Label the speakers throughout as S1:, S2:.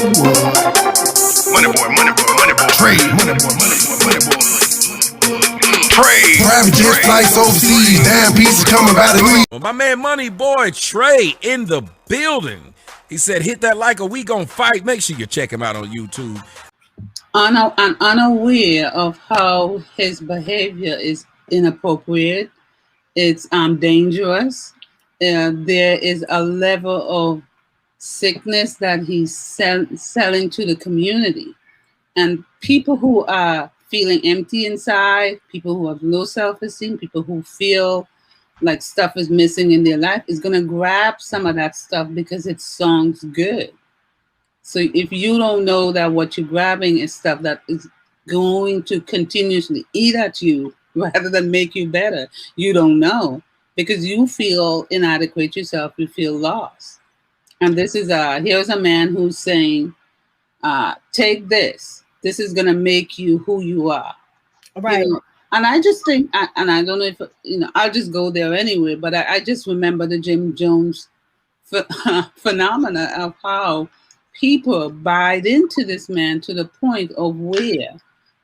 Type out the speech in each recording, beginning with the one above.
S1: Trade. Trade. Private jet flights overseas. Damn pieces coming by the week.
S2: Well, my man MoneyBoy Trey in the building. He said, hit that like or we gon' fight. Make sure you check him out on YouTube.
S3: I'm unaware of how his behavior is inappropriate. It's dangerous. There is a level of sickness that he's selling to the community. And people who are feeling empty inside, people who have low self-esteem, people who feel like stuff is missing in their life is going to grab some of that stuff because it sounds good. So if you don't know that what you're grabbing is stuff that is going to continuously eat at you rather than make you better, you don't know because you feel inadequate yourself, you feel lost. And this is here's a man who's saying, take this. This is going to make you who you are.
S4: Right.
S3: You know? And I just think, and I don't know if, I'll just go there anyway, but I just remember the Jim Jones phenomena of how people buyed into this man to the point of where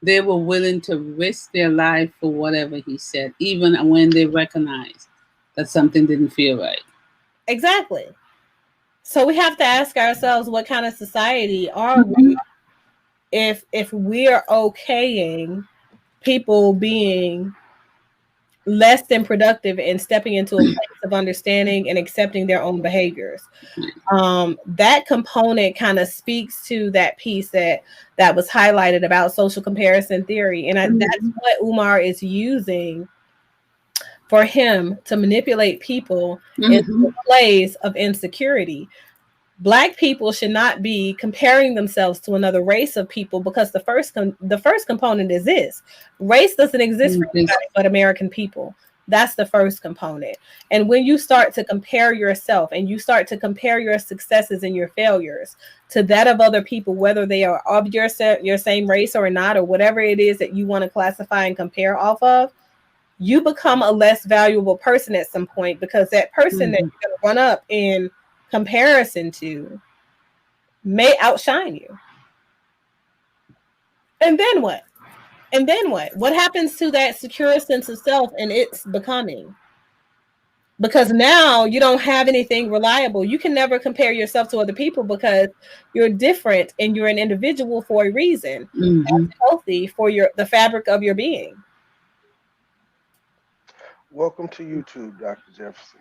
S3: they were willing to risk their life for whatever he said, even when they recognized that something didn't feel right.
S4: Exactly. So we have to ask ourselves, what kind of society are we if we're okaying people being less than productive and stepping into a place of understanding and accepting their own behaviors. That component kind of speaks to that piece that was highlighted about social comparison theory. And that's what Umar is using for him to manipulate people into a place of insecurity. Black people should not be comparing themselves to another race of people because the first component is this: race doesn't exist for anybody but American people. That's the first component. And when you start to compare yourself and you start to compare your successes and your failures to that of other people, whether they are of your same race or not, or whatever it is that you want to classify and compare off of, you become a less valuable person at some point because that person that you're going to run up in comparison to may outshine you. And then what? What happens to that secure sense of self and its becoming? Because now you don't have anything reliable. You can never compare yourself to other people because you're different and you're an individual for a reason. That's healthy for the fabric of your being.
S5: Welcome to YouTube, Dr. Jefferson.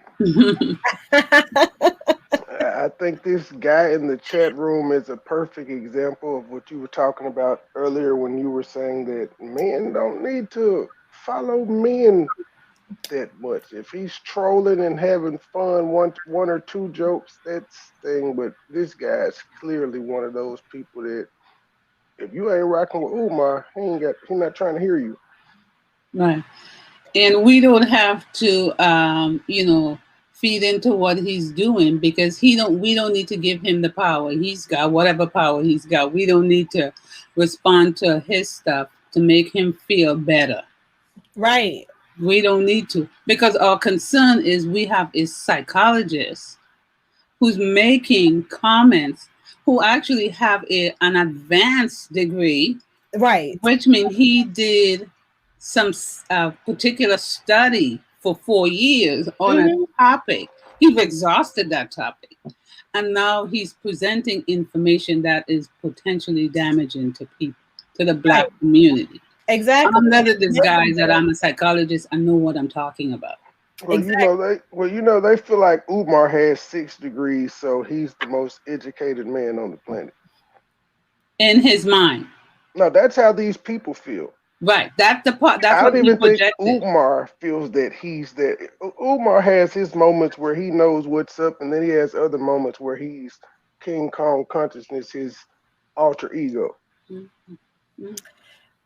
S5: I think this guy in the chat room is a perfect example of what you were talking about earlier when you were saying that men don't need to follow men that much. If he's trolling and having fun, one or two jokes, that's the thing. But this guy's clearly one of those people that if you ain't rocking with Umar, he's not trying to hear you.
S3: Right. And we don't have to, feed into what he's doing because we don't need to give him the power. He's got whatever power he's got. We don't need to respond to his stuff to make him feel better.
S4: Right.
S3: We don't need to, because our concern is we have a psychologist who's making comments who actually have an advanced degree.
S4: Right.
S3: Which means he did some particular study for 4 years on a topic. He's exhausted that topic. And now he's presenting information that is potentially damaging to people, to the Black community.
S4: Exactly.
S3: I'm not a disguise that I'm a psychologist. I know what I'm talking about.
S5: Well, they feel like Umar has 6 degrees, so he's the most educated man on the planet. In
S3: his mind.
S5: No, that's how these people feel.
S3: Right. That's the part. That's
S5: I
S3: what
S5: don't
S3: he
S5: even think
S3: projected.
S5: Umar feels that he's that. Umar has his moments where he knows what's up, and then he has other moments where he's King Kong consciousness, his alter ego.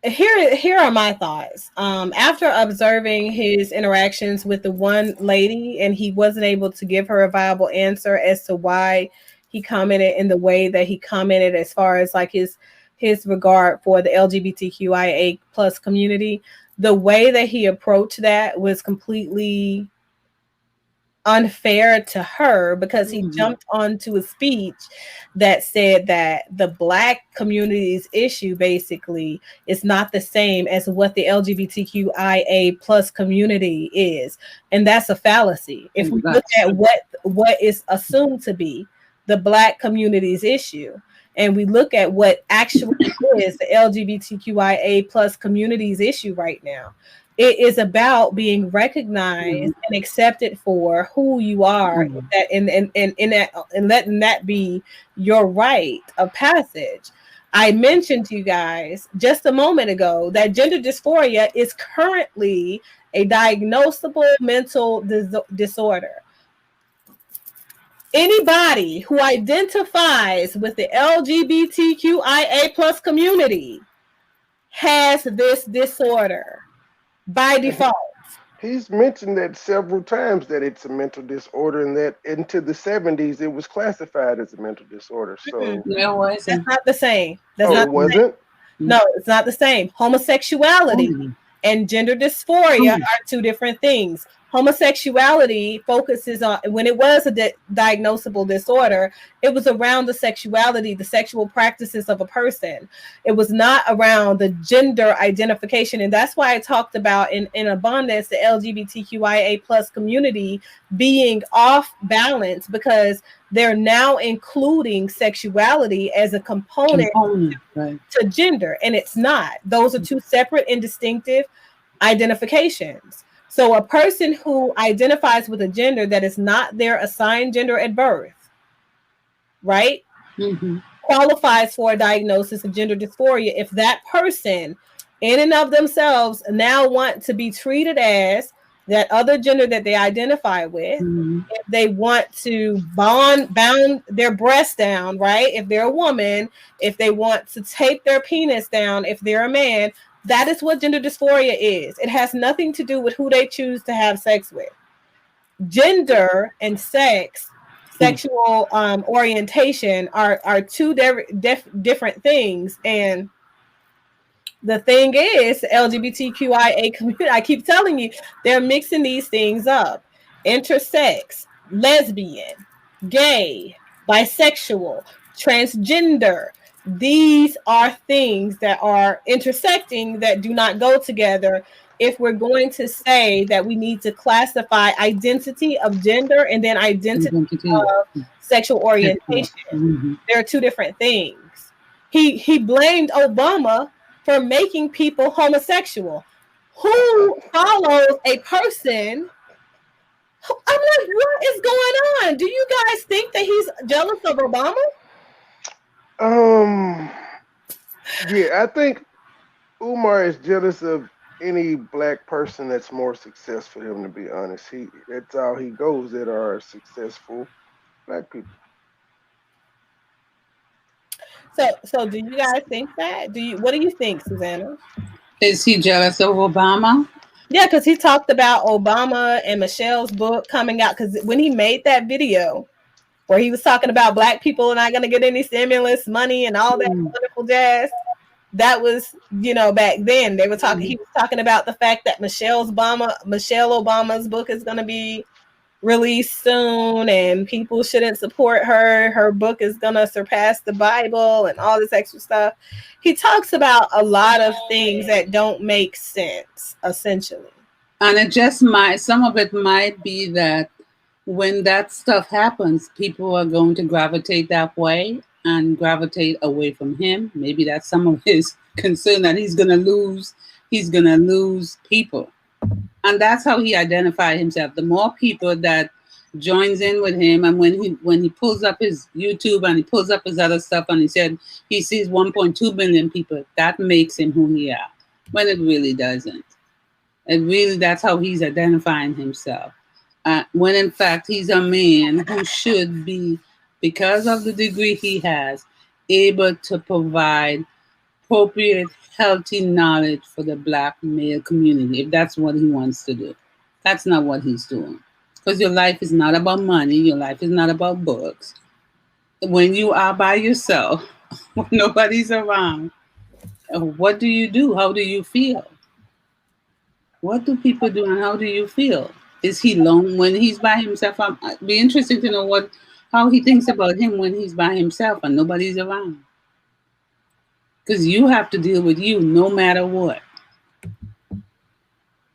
S4: Here are my thoughts. After observing his interactions with the one lady, and he wasn't able to give her a viable answer as to why he commented in the way that he commented, as far as like his regard for the LGBTQIA plus community, the way that he approached that was completely unfair to her because he jumped onto a speech that said that the Black community's issue basically is not the same as what the LGBTQIA plus community is, and that's a fallacy. If we look at what is assumed to be the Black community's issue, and we look at what actually is the LGBTQIA plus community's issue right now, it is about being recognized and accepted for who you are, and letting that be your rite of passage. I mentioned to you guys just a moment ago that gender dysphoria is currently a diagnosable mental disorder. Anybody who identifies with the LGBTQIA plus community has this disorder by default.
S5: He's mentioned that several times that it's a mental disorder, and that into the 70s it was classified as a mental disorder. So
S4: that's not the same.
S5: It wasn't?
S4: No, it's not the same. Homosexuality and gender dysphoria are two different things. Homosexuality focuses on, when it was a diagnosable disorder, it was around the sexuality, the sexual practices of a person. It was not around the gender identification. And that's why I talked about in abundance the LGBTQIA plus community being off balance, because they're now including sexuality as a component to gender. And it's not. Those are two separate and distinctive identifications. So a person who identifies with a gender that is not their assigned gender at birth, right, qualifies for a diagnosis of gender dysphoria if that person in and of themselves now want to be treated as that other gender that they identify with. If they want to bound their breasts down, right, if they're a woman, if they want to tape their penis down, if they're a man, that is what gender dysphoria is. It has nothing to do with who they choose to have sex with. Gender and sex, sexual orientation are two different things. And the thing is, LGBTQIA community, I keep telling you, they're mixing these things up. Intersex, lesbian, gay, bisexual, transgender. These are things that are intersecting that do not go together if we're going to say that we need to classify identity of gender and then identity of sexual orientation. There are two different things. He blamed Obama for making people homosexual. Who follows a person? I'm like, what is going on? Do you guys think that he's jealous of Obama?
S5: Yeah, I think Umar is jealous of any Black person that's more successful than him, to be honest. That's all he goes that are successful Black people.
S4: So do you guys think that? What do you think, Susanna?
S3: Is he jealous of Obama?
S4: Yeah, because he talked about Obama and Michelle's book coming out, because when he made that video where he was talking about Black people are not going to get any stimulus money and all that wonderful jazz. That was, back then they were talking. He was talking about the fact that Michelle Obama's book is going to be released soon, and people shouldn't support her. Her book is going to surpass the Bible and all this extra stuff. He talks about a lot of things that don't make sense, essentially.
S3: And some of it might be that when that stuff happens, people are going to gravitate that way and gravitate away from him. Maybe that's some of his concern, that he's gonna lose people. And that's how he identified himself. The more people that joins in with him, and when he pulls up his YouTube and he pulls up his other stuff and he said he sees 1.2 billion people, that makes him who he is. When it really doesn't. That's how he's identifying himself. When in fact he's a man who should be, because of the degree he has, able to provide appropriate, healthy knowledge for the Black male community, if that's what he wants to do. That's not what he's doing. Because your life is not about money. Your life is not about books. When you are by yourself, when nobody's around, what do you do? How do you feel? What do people do and how do you feel? Is he alone when he's by himself? I'd be interested to know how he thinks about him when he's by himself and nobody's around. Because you have to deal with you no matter what.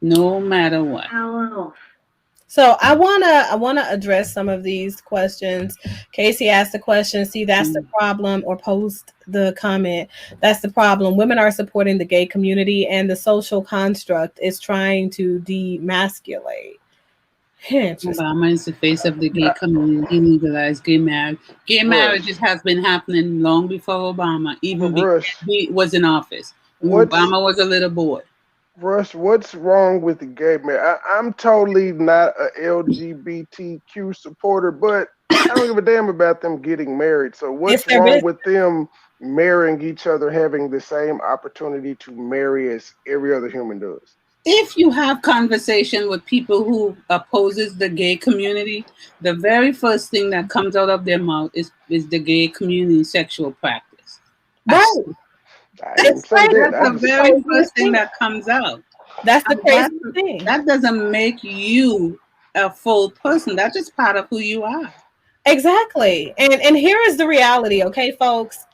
S3: No matter what.
S4: So I wanna address some of these questions. Casey asked the question, see, that's the problem, or post the comment. That's the problem. Women are supporting the gay community and the social construct is trying to demasculate.
S3: Obama is the face of the gay community. He legalized gay marriage. Gay marriages has been happening long before Obama, even before he was in office. Obama was a little boy.
S5: Russ, what's wrong with the gay man? I'm totally not a LGBTQ supporter, but I don't give a damn about them getting married. So what's wrong with them marrying each other, having the same opportunity to marry as every other human does?
S3: If you have conversation with people who opposes the gay community, the very first thing that comes out of their mouth is the gay community sexual practice.
S4: Right.
S3: That's the very first thing that comes out.
S4: That's the crazy thing.
S3: That doesn't make you a full person. That's just part of who you are.
S4: Exactly. And here is the reality, okay, folks?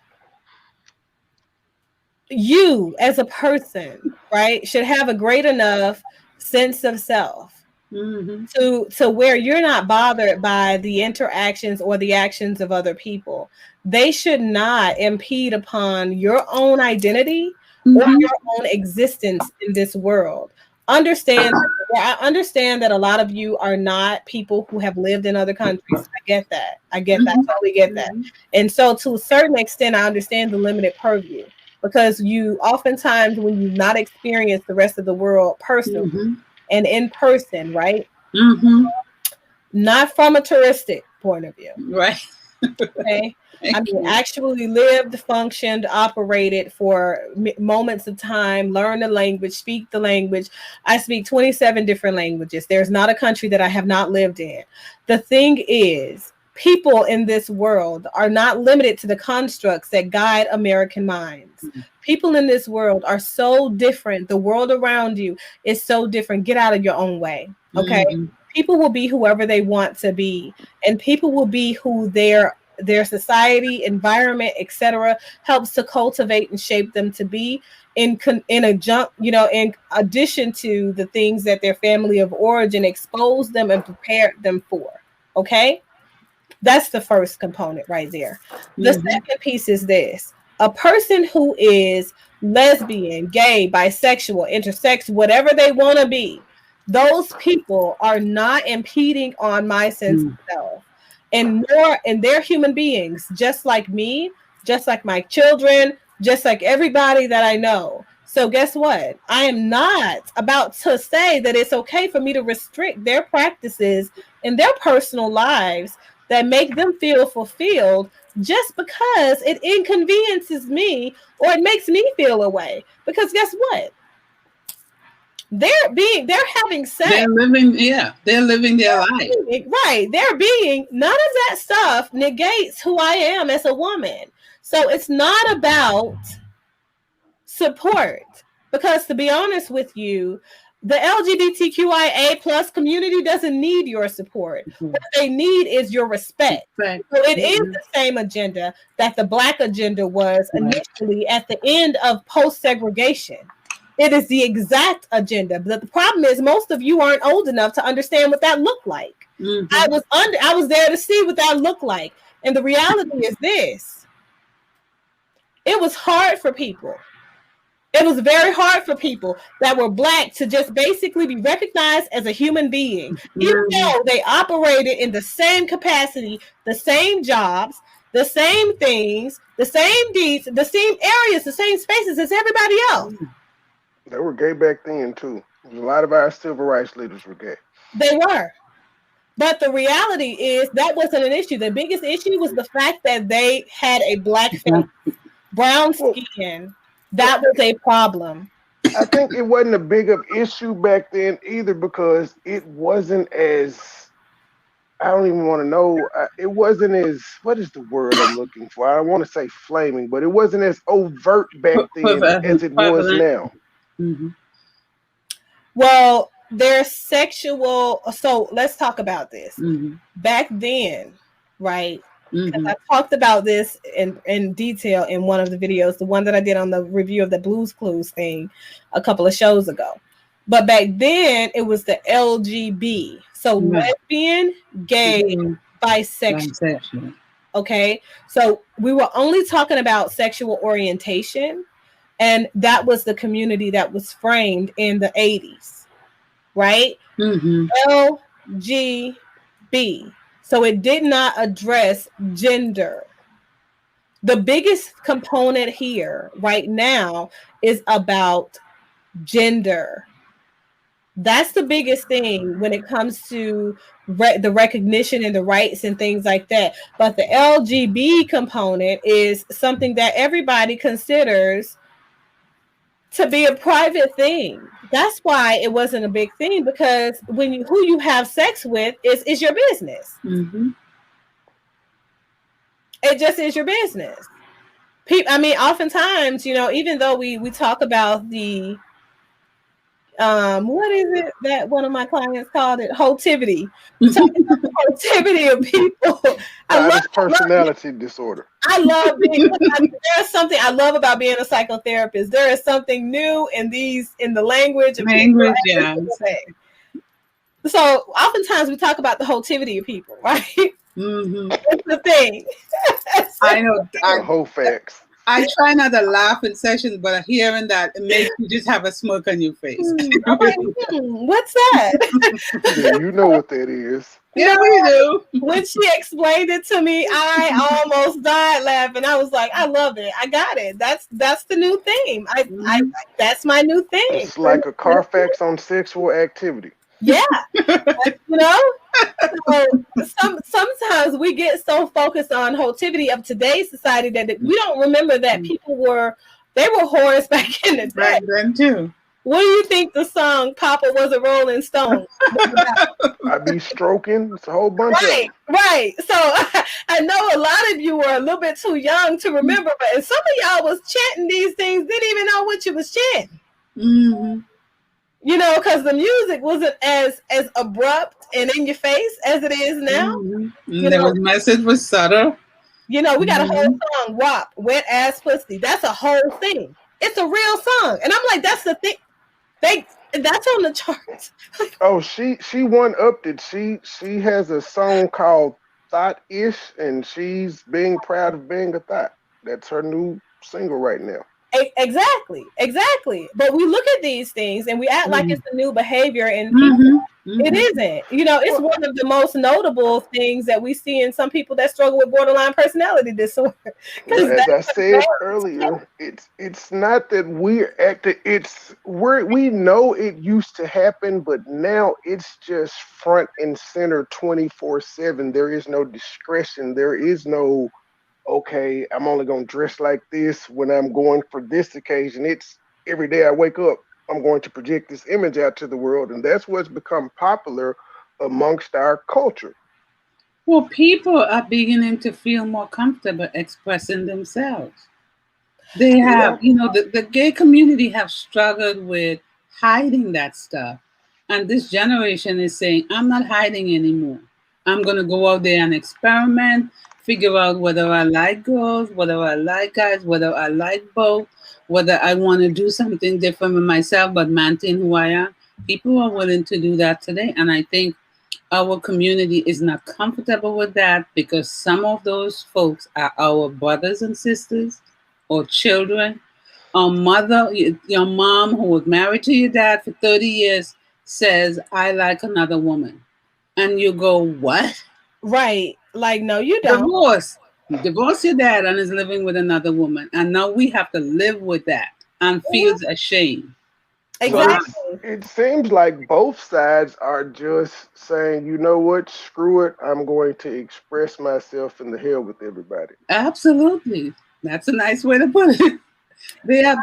S4: You as a person, right, should have a great enough sense of self to where you're not bothered by the interactions or the actions of other people. They should not impede upon your own identity or your own existence in this world. I understand that a lot of you are not people who have lived in other countries. I get that. Totally get that. And so to a certain extent, I understand the limited purview, because you oftentimes, when you've not experienced the rest of the world personally and in person, right? Not from a touristic point of view.
S3: Right.
S4: Okay. I mean, actually lived, functioned, operated for moments of time, learn the language, speak the language. I speak 27 different languages. There's not a country that I have not lived in. The thing is, people in this world are not limited to the constructs that guide American minds. People in this world are so different. The world around you is so different. Get out of your own way. Okay. People will be whoever they want to be, and people will be who their society, environment, etc., helps to cultivate and shape them to be in addition to the things that their family of origin exposed them and prepared them for. Okay. That's the first component right there. The second piece is this: a person who is lesbian, gay, bisexual, intersex, whatever they want to be, those people are not impeding on my sense of self. And they're human beings, just like me, just like my children, just like everybody that I know. So guess what? I am not about to say that it's okay for me to restrict their practices in their personal lives that make them feel fulfilled just because it inconveniences me or it makes me feel away. Because guess what? They're having sex.
S3: They're living their life.
S4: Right. None of that stuff negates who I am as a woman. So it's not about support. Because to be honest with you, the LGBTQIA plus community doesn't need your support. What they need is your respect. So it is the same agenda that the Black agenda was initially at the end of post-segregation. It is the exact agenda. But the problem is most of you aren't old enough to understand what that looked like. I was there to see what that looked like. And the reality is this. It was hard for people. It was very hard for people that were Black to just basically be recognized as a human being, even though they operated in the same capacity, the same jobs, the same things, the same deeds, the same areas, the same spaces as everybody else.
S5: They were gay back then, too. A lot of our civil rights leaders were gay.
S4: They were. But the reality is that wasn't an issue. The biggest issue was the fact that they had a Black face, brown skin. That was a problem.
S5: I think it wasn't a big of issue back then either, because it wasn't as, I don't even want to know, it wasn't as, what is the word I'm looking for? I don't want to say flaming, but it wasn't as overt back then as it was now.
S4: Well, their sexual. So let's talk about this.
S3: Mm-hmm.
S4: Back then, right?
S3: Mm-hmm.
S4: I talked about this in detail in one of the videos, the one that I did on the review of the Blues Clues thing a couple of shows ago. But back then, it was the LGB. So lesbian, gay, bisexual. Okay. So we were only talking about sexual orientation. And that was the community that was framed in the 80s. Right?
S3: Mm-hmm.
S4: LGB. So it did not address gender. The biggest component here right now is about gender. That's the biggest thing when it comes to the recognition and the rights and things like that. But the LGB component is something that everybody considers to be a private thing. That's why it wasn't a big thing, because when who you have sex with is your business.
S3: Mm-hmm.
S4: It just is your business. I mean, oftentimes, even though we talk about the what is it that one of my clients called it? Hotivity. We talk about the hotivity of people.
S5: Personality disorder.
S4: I love there's something I love about being a psychotherapist. There is something new in the language.
S3: Yeah.
S4: So oftentimes we talk about the hotivity of people, right?
S3: Mm-hmm.
S4: It's the thing.
S3: I know.
S5: Whole facts.
S3: I try not to laugh in sessions, but hearing that, it makes you just have a smirk on your face.
S4: I'm like, what's that?
S5: Yeah, you know what that is.
S3: Yeah, we do.
S4: When she explained it to me, I almost died laughing. I was like, I love it. I got it. That's the new thing. That's my new thing.
S5: It's like a Carfax on sexual activity.
S4: Yeah. So, sometimes we get so focused on hotivity of today's society that we don't remember that people were whores back in the day.
S3: Back then too.
S4: What do you think the song "Papa Was a Rolling Stone" was about?
S5: I be stroking. It's a whole bunch of them.
S4: Right. So I know a lot of you were a little bit too young to remember, but some of y'all was chanting these things, didn't even know what you was chanting.
S3: Mm-hmm.
S4: Because the music wasn't as abrupt and in your face as it is now.
S3: Mm-hmm. The message was subtle.
S4: We got a whole song, WAP, Wet Ass Pussy. That's a whole thing. It's a real song. And I'm like, that's the thing. That's on the charts.
S5: Oh, she one-upped it. She has a song called Thought-ish, and she's being proud of being a thought. That's her new single right now.
S4: Exactly. But we look at these things and we act like it's a new behavior, and it isn't. It's one of the most notable things that we see in some people that struggle with borderline personality disorder.
S5: As I said earlier, it's not that we're acting. We know it used to happen, but now it's just front and center 24/7. There is no discretion. There is no, okay, I'm only going to dress like this when I'm going for this occasion. It's every day I wake up, I'm going to project this image out to the world. And that's what's become popular amongst our culture.
S3: Well, people are beginning to feel more comfortable expressing themselves. They have, the gay community have struggled with hiding that stuff. And this generation is saying, I'm not hiding anymore. I'm going to go out there and experiment, figure out whether I like girls, whether I like guys, whether I like both, whether I want to do something different with myself, but maintain who I am. People are willing to do that today. And I think our community is not comfortable with that because some of those folks are our brothers and sisters or children. Our mother, your mom who was married to your dad for 30 years says, I like another woman. And you go, what?
S4: Right. Like, no, you don't.
S3: Divorce your dad and is living with another woman. And now we have to live with that and feels ashamed.
S4: Exactly.
S5: So it seems like both sides are just saying, you know what, screw it. I'm going to express myself in the hell with everybody.
S3: Absolutely. That's a nice way to put it. They're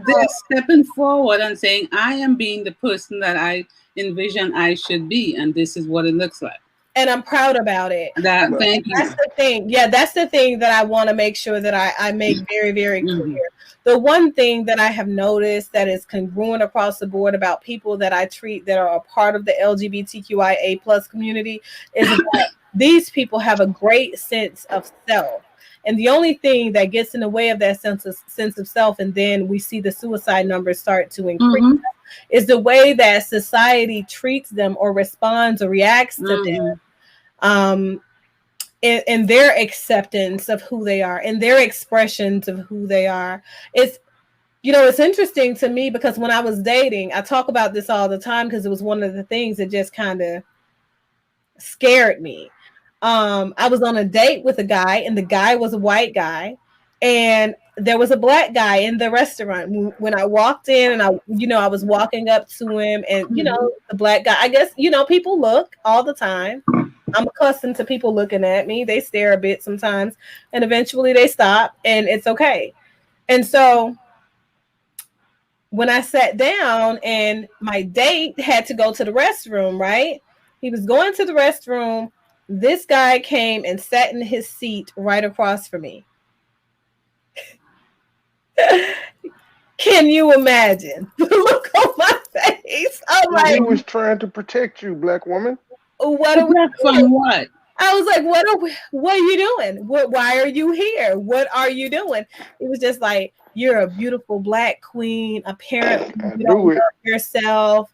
S3: stepping forward and saying, I am being the person that I envision I should be. And this is what it looks like.
S4: and I'm proud about it.
S3: Thank you.
S4: That's the thing. Yeah, that's the thing that I want to make sure that I make very, very clear.
S3: Mm-hmm.
S4: The one thing that I have noticed that is congruent across the board about people that I treat that are a part of the LGBTQIA plus community is that these people have a great sense of self. And the only thing that gets in the way of that sense of self, and then we see the suicide numbers start to increase,
S3: Mm-hmm.
S4: is the way that society treats them or responds or reacts to them. In their acceptance of who they are, in their expressions of who they are. It's, you know, it's interesting to me because when I was dating, I talk about this all the time because it was one of the things that just kind of scared me. I was on a date with a guy, and the guy was a white guy, and there was a black guy in the restaurant. When I walked in, and I was walking up to him, and the black guy, I guess, people look all the time. I'm accustomed to people looking at me. They stare a bit sometimes, and eventually they stop, and it's okay. And so when I sat down and my date had to go to the restroom, right? He was going to the restroom. This guy came and sat in his seat right across from me. Can you imagine the look on my face? I'm like,
S5: he was trying to protect you, black woman.
S4: What are we
S3: from what?
S4: I was like, what are you doing? Why are you here? What are you doing? It was just like, you're a beautiful black queen. Apparently you don't love yourself.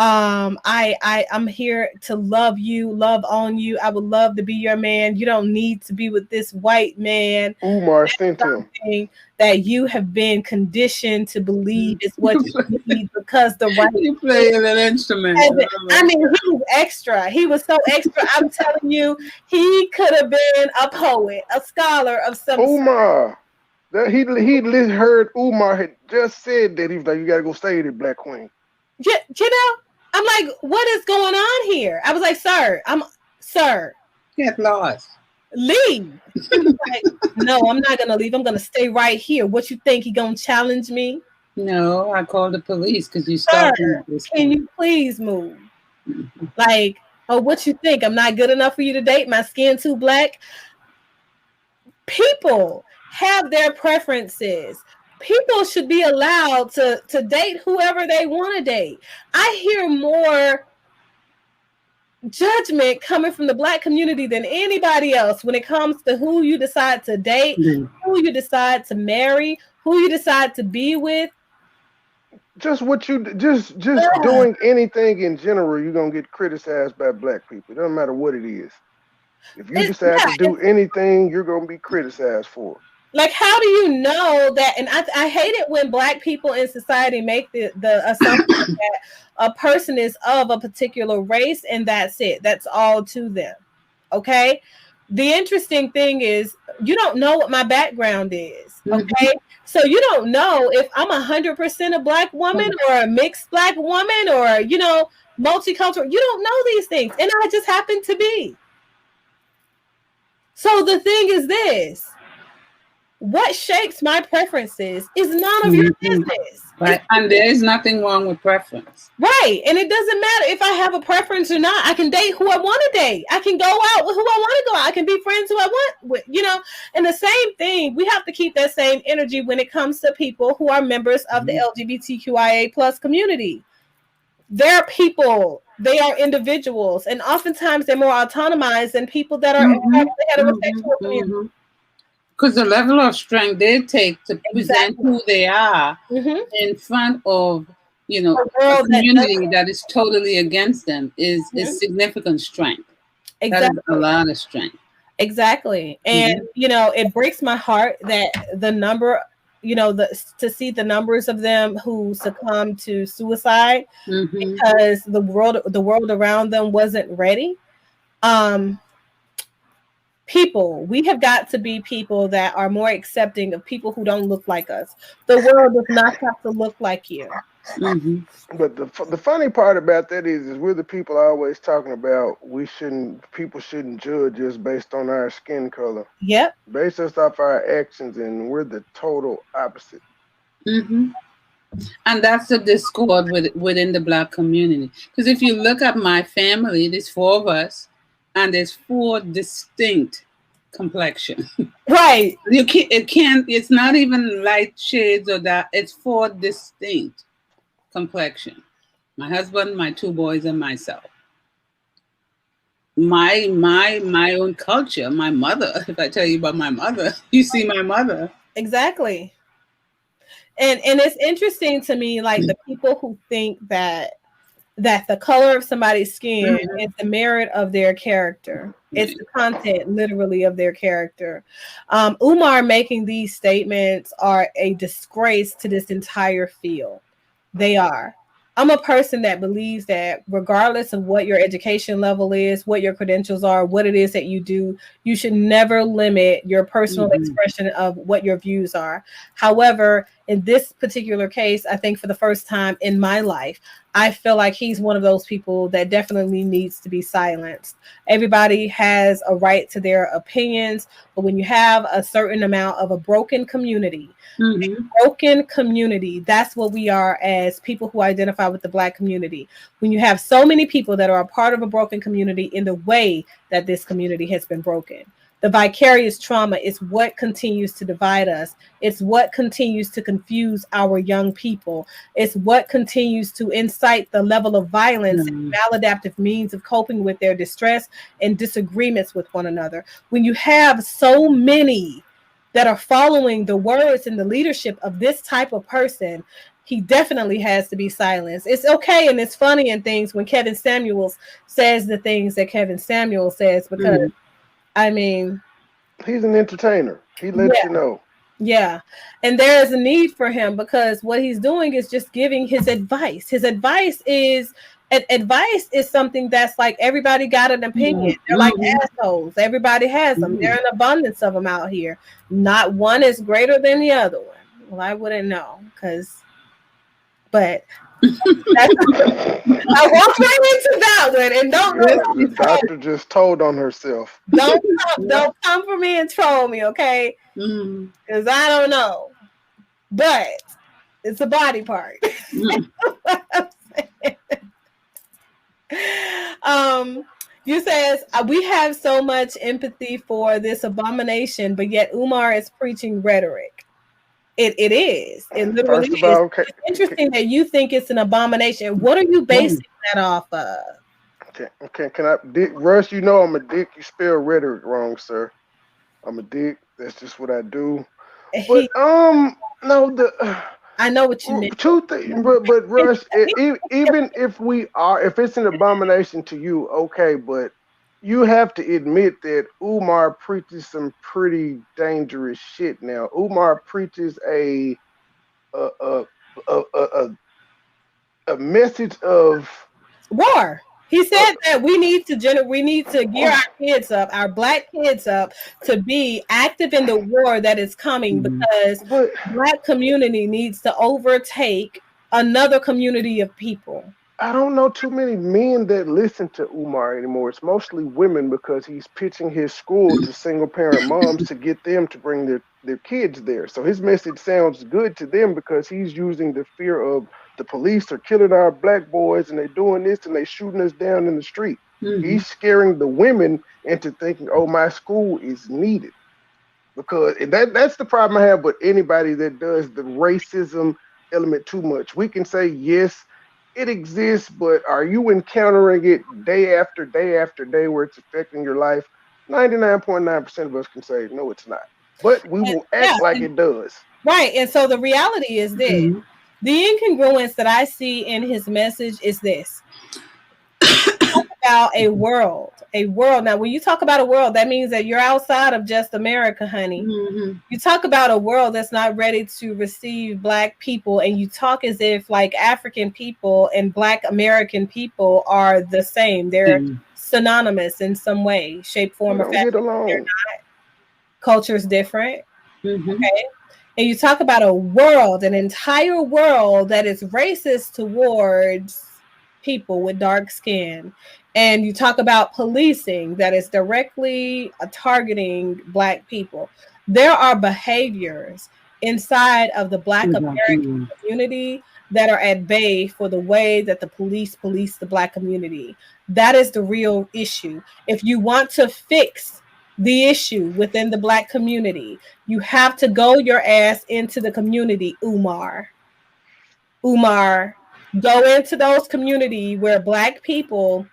S4: I'm here to love you, love on you. I would love to be your man. You don't need to be with this white man.
S5: Umar sent him.
S4: That you have been conditioned to believe is what you need because the right
S3: you play an instrument.
S4: I mean, he was extra. He was so extra. I'm telling you, he could have been a poet, a scholar of some
S5: Umar. That he heard Umar had just said that he was like, you gotta go stay with the black queen.
S4: I'm like, what is going on here? I was like, sir.
S3: Get lost.
S4: Leave. He was like, no, I'm not gonna leave. I'm gonna stay right here. What you think he gonna challenge me?
S3: No, I called the police because you stopped him at this point.
S4: Can you please move? Like, oh, what you think? I'm not good enough for you to date? My skin too black? People have their preferences. People should be allowed to date whoever they want to date. I hear more judgment coming from the black community than anybody else when it comes to who you decide to date, who you decide to marry, who you decide to be with.
S5: Just doing anything in general, you're gonna get criticized by black people. It doesn't matter what it is. If you decide to do anything, you're gonna be criticized for it.
S4: Like, how do you know that? And I hate it when black people in society make the assumption that a person is of a particular race and that's it. That's all to them. Okay? The interesting thing is you don't know what my background is. Okay? So you don't know if I'm 100% a black woman or a mixed black woman or, multicultural. You don't know these things. And I just happen to be. So the thing is this. What shapes my preferences is none of your business.
S3: Right. And there is nothing wrong with preference.
S4: Right. And it doesn't matter if I have a preference or not. I can date who I want to date. I can go out with who I want to go out. I can be friends who I want with, And the same thing, we have to keep that same energy when it comes to people who are members of the LGBTQIA plus community. They're people. They are individuals. And oftentimes they're more autonomized than people that are in the heterosexual community.
S3: Because the level of strength they take to present who they are in front of, a community that is totally against them is significant strength. Exactly. That is a lot of strength.
S4: Exactly. And, it breaks my heart that the number, to see the numbers of them who succumb to suicide because the world around them wasn't ready. People, we have got to be people that are more accepting of people who don't look like us. The world does not have to look like you.
S5: But the funny part about that is we're the people always talking about people shouldn't judge us based on our skin color.
S4: Yep.
S5: Based us off our actions, and we're the total opposite.
S3: And that's the discord within the black community. Because if you look at my family, there's 4 of us. and there's 4 distinct complexion.
S4: Right.
S3: You can't. It can't. It's not even light shades or that. It's 4 distinct complexion. My husband, my 2 boys, and myself. My own culture. My mother. If I tell you about my mother, you see my mother.
S4: Exactly. And it's interesting to me, like the people who think that the color of somebody's skin is the merit of their character. It's the content, literally, of their character. Umar making these statements are a disgrace to this entire field. They are. I'm a person that believes that regardless of what your education level is, what your credentials are, what it is that you do, you should never limit your personal expression of what your views are. However, in this particular case, I think for the first time in my life, I feel like he's one of those people that definitely needs to be silenced. Everybody has a right to their opinions, but when you have a certain amount of a broken community, that's what we are as people who identify with the Black community. When you have so many people that are a part of a broken community in the way that this community has been broken. The vicarious trauma is what continues to divide us. It's what continues to confuse our young people. It's what continues to incite the level of violence and maladaptive means of coping with their distress and disagreements with one another. When you have so many that are following the words and the leadership of this type of person, he definitely has to be silenced. It's okay and it's funny and things when Kevin Samuels says the things that Kevin Samuels says, because I mean,
S5: he's an entertainer. He lets you know.
S4: Yeah. And there is a need for him because what he's doing is just giving his advice. His advice is something that's like everybody got an opinion. They're like assholes. Everybody has them. There are an abundance of them out here. Not one is greater than the other one. Well, I wouldn't know but I walked right into that one and don't know.
S5: The doctor just told on herself.
S4: Don't come for me and troll me, okay? Because I don't know. But it's a body part. You says we have so much empathy for this abomination, but yet Umar is preaching rhetoric. It is. It literally is. Okay. It's interesting that you think it's an abomination. What are you basing that off of?
S5: Okay. Can I, Dick Russ? You know I'm a dick. You spell rhetoric wrong, sir. I'm a dick. That's just what I do. But no,
S4: I know what you mean.
S5: Two things, but Russ, even if it's an abomination to you, okay, but you have to admit that Umar preaches some pretty dangerous shit. Now, Umar preaches a message of
S4: war. He said that we need to gear our kids up, our Black kids up, to be active in the war that is coming, because Black community needs to overtake another community of people.
S5: I don't know too many men that listen to Umar anymore. It's mostly women because he's pitching his school to single parent moms to get them to bring their kids there. So his message sounds good to them because he's using the fear of the police are killing our Black boys and they're doing this and they're shooting us down in the street. He's scaring the women into thinking, oh, my school is needed. Because that's the problem I have with anybody that does the racism element too much. We can say, yes, it exists, but are you encountering it day after day after day where it's affecting your life? 99.9% of us can say, no, it's not. But we will act like it does.
S4: Right. And so the reality is this. The incongruence that I see in his message is this. Talk about a world. Now, when you talk about a world, that means that you're outside of just America, honey. You talk about a world that's not ready to receive Black people, and you talk as if like African people and Black American people are the same. They're synonymous in some way, shape, form, or fashion. They're not. Culture's different. Okay. And you talk about a world, an entire world that is racist towards people with dark skin. And you talk about policing that is directly targeting Black people. There are behaviors inside of the Black American community that are at bay for the way that the police the Black community. That is the real issue. If you want to fix the issue within the Black community, you have to go your ass into the community, Umar. Go into those communities where Black people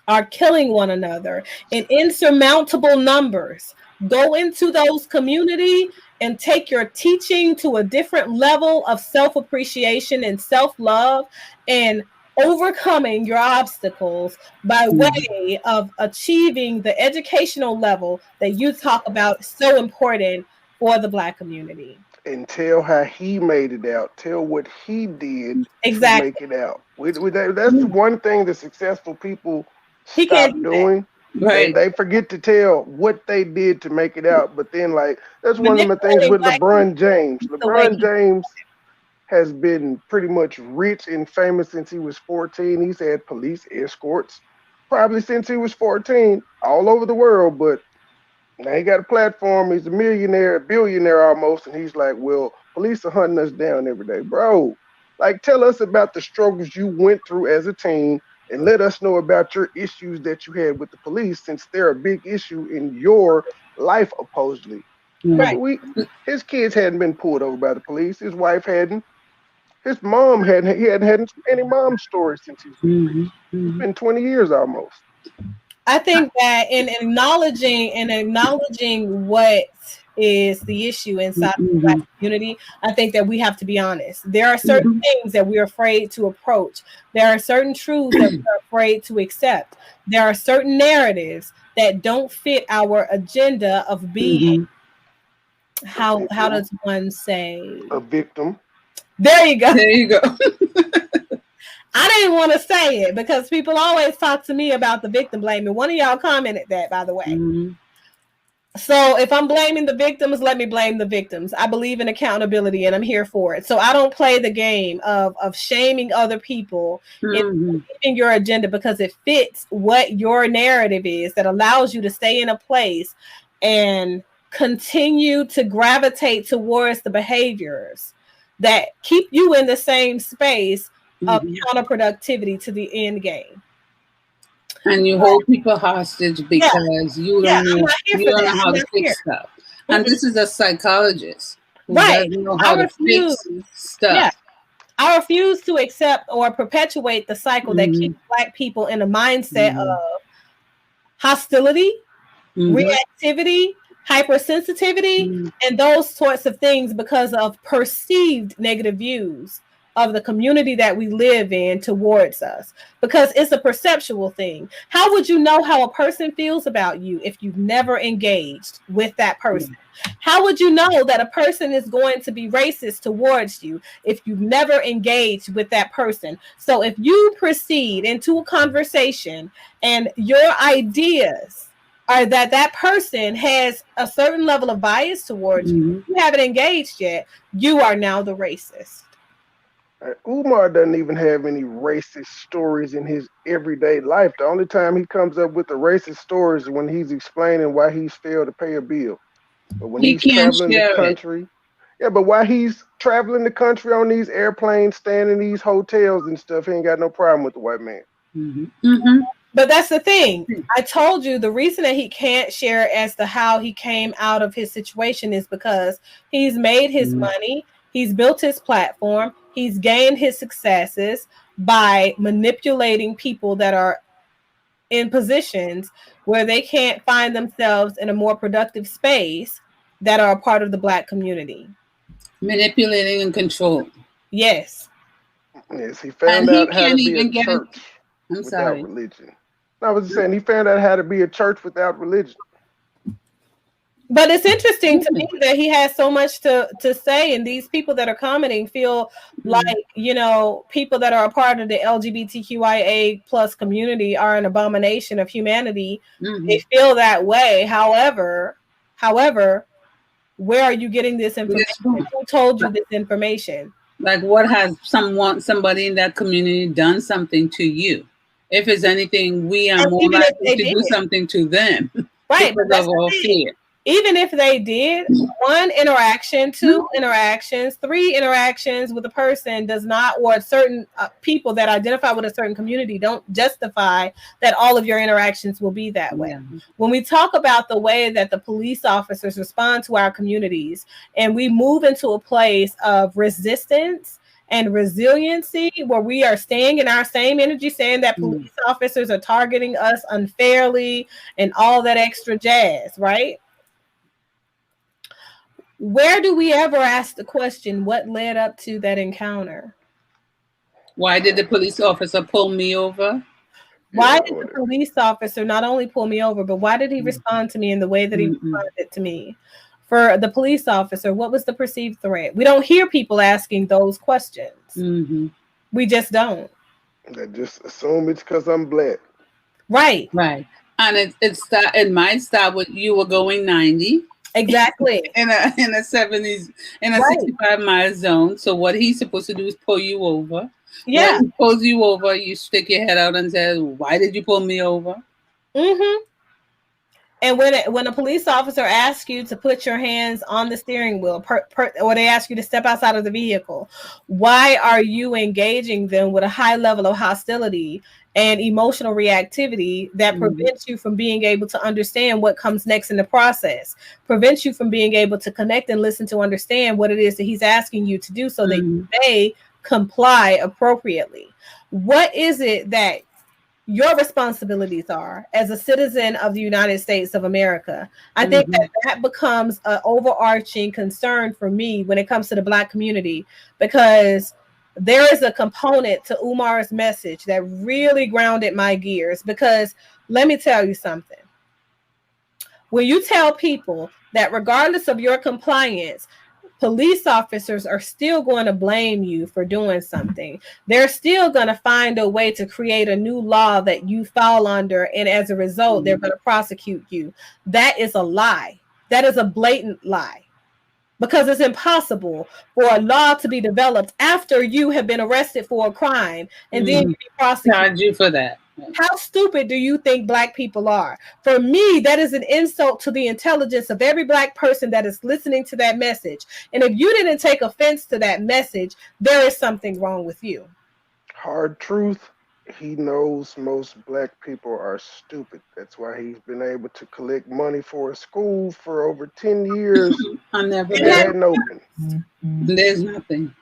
S4: are killing one another in insurmountable numbers. Go into those communities and take your teaching to a different level of self-appreciation and self-love and overcoming your obstacles by way of achieving the educational level that you talk about, so important for the Black community.
S5: And tell how he made it out. Tell what he did
S4: Exactly.
S5: to make it out. That's one thing that successful people stop doing.
S3: Right.
S5: They forget to tell what they did to make it out. But then, like, that's one of the things with LeBron James. LeBron James has been pretty much rich and famous since he was 14. He's had police escorts probably since he was 14 all over the world. But now he got a platform. He's a millionaire, a billionaire almost. And he's like, well, police are hunting us down every day. Bro, like, tell us about the struggles you went through as a teen. And let us know about your issues that you had with the police, since they're a big issue in your life, supposedly.
S4: Right.
S5: His kids hadn't been pulled over by the police. His wife hadn't. His mom hadn't. He hadn't had any mom stories since he's been It's been 20 years almost.
S4: I think that in acknowledging what is the issue inside the Black community, I think that we have to be honest. There are certain things that we're afraid to approach. There are certain truths that we're afraid to accept. There are certain narratives that don't fit our agenda of being, how does one say?
S5: A victim.
S4: There you go.
S3: There you go.
S4: I didn't want to say it because people always talk to me about the victim blaming. One of y'all commented that, by the way. So if I'm blaming the victims, let me blame the victims. I believe in accountability and I'm here for it. So I don't play the game of shaming other people in your agenda because it fits what your narrative is that allows you to stay in a place and continue to gravitate towards the behaviors that keep you in the same space of counterproductivity to the end game.
S3: And you hold people hostage because you don't know how to fix stuff. And this is a psychologist who doesn't know how to fix stuff.
S4: Yeah. I refuse to accept or perpetuate the cycle that keeps Black people in a mindset of hostility, reactivity, hypersensitivity, and those sorts of things because of perceived negative views of the community that we live in towards us, because it's a perceptual thing. How would you know how a person feels about you if you've never engaged with that person? How would you know that a person is going to be racist towards you if you've never engaged with that person? So if you proceed into a conversation and your ideas are that that person has a certain level of bias towards you, you haven't engaged yet, you are now the racist.
S5: Umar doesn't even have any racist stories in his everyday life. The only time he comes up with the racist stories is when he's explaining why he's failed to pay a bill. But when he's traveling the country, but while he's traveling the country on these airplanes, staying in these hotels and stuff, he ain't got no problem with the white man.
S4: But that's the thing. I told you the reason that he can't share as to how he came out of his situation is because he's made his money, he's built his platform, he's gained his successes by manipulating people that are in positions where they can't find themselves in a more productive space that are a part of the Black community.
S3: Manipulating and control.
S4: Yes.
S5: Yes, he found out how to be a church without religion. I was just saying, he found out how to be a church without religion.
S4: But it's interesting to me that he has so much to say, and these people that are commenting feel like, you know, people that are a part of the LGBTQIA plus community are an abomination of humanity. They feel that way. However, where are you getting this information? Who told you this information?
S3: Like, what has somebody in that community done something to you? If it's anything, we are more likely to do something to them.
S4: Right.
S3: Because of our fear.
S4: Even if they did, 1 interaction, 2 interactions, 3 interactions with a person does not, or certain people that identify with a certain community don't justify that all of your interactions will be that way. When we talk about the way that the police officers respond to our communities, and we move into a place of resistance and resiliency, where we are staying in our same energy, saying that police officers are targeting us unfairly and all that extra jazz, right? Where do we ever ask the question, what led up to that encounter?
S3: Why did the police officer pull me over?
S4: Why did the police officer not only pull me over, but why did he respond to me in the way that he responded to me? For the police officer, what was the perceived threat? We don't hear people asking those questions. We just don't.
S5: They just assume it's because I'm black.
S4: Right.
S3: Right. And it might start with you were going 90.
S4: Exactly.
S3: in a 70s, in a 65-mile zone. So what he's supposed to do is pull you over.
S4: Yeah.
S3: When he pulls you over, you stick your head out and say, why did you pull me over?
S4: And when a police officer asks you to put your hands on the steering wheel, or they ask you to step outside of the vehicle, why are you engaging them with a high level of hostility and emotional reactivity that prevents you from being able to understand what comes next in the process, prevents you from being able to connect and listen to understand what it is that he's asking you to do so that you may comply appropriately? What is it that your responsibilities are as a citizen of the United States of America? I think that becomes an overarching concern for me when it comes to the Black community, because there is a component to Umar's message that really grounded my gears. Because let me tell you something. When you tell people that regardless of your compliance, police officers are still going to blame you for doing something, they're still going to find a way to create a new law that you fall under, and as a result, they're going to prosecute you. That is a lie. That is a blatant lie. Because it's impossible for a law to be developed after you have been arrested for a crime and then you be prosecuted.
S3: Charge you for that.
S4: How stupid do you think Black people are? For me, that is an insult to the intelligence of every Black person that is listening to that message. And if you didn't take offense to that message, there is something wrong with you.
S5: Hard truth. He knows most Black people are stupid. That's why he's been able to collect money for a school for over 10 years.
S3: I never
S5: hadn't opened.
S3: There's nothing.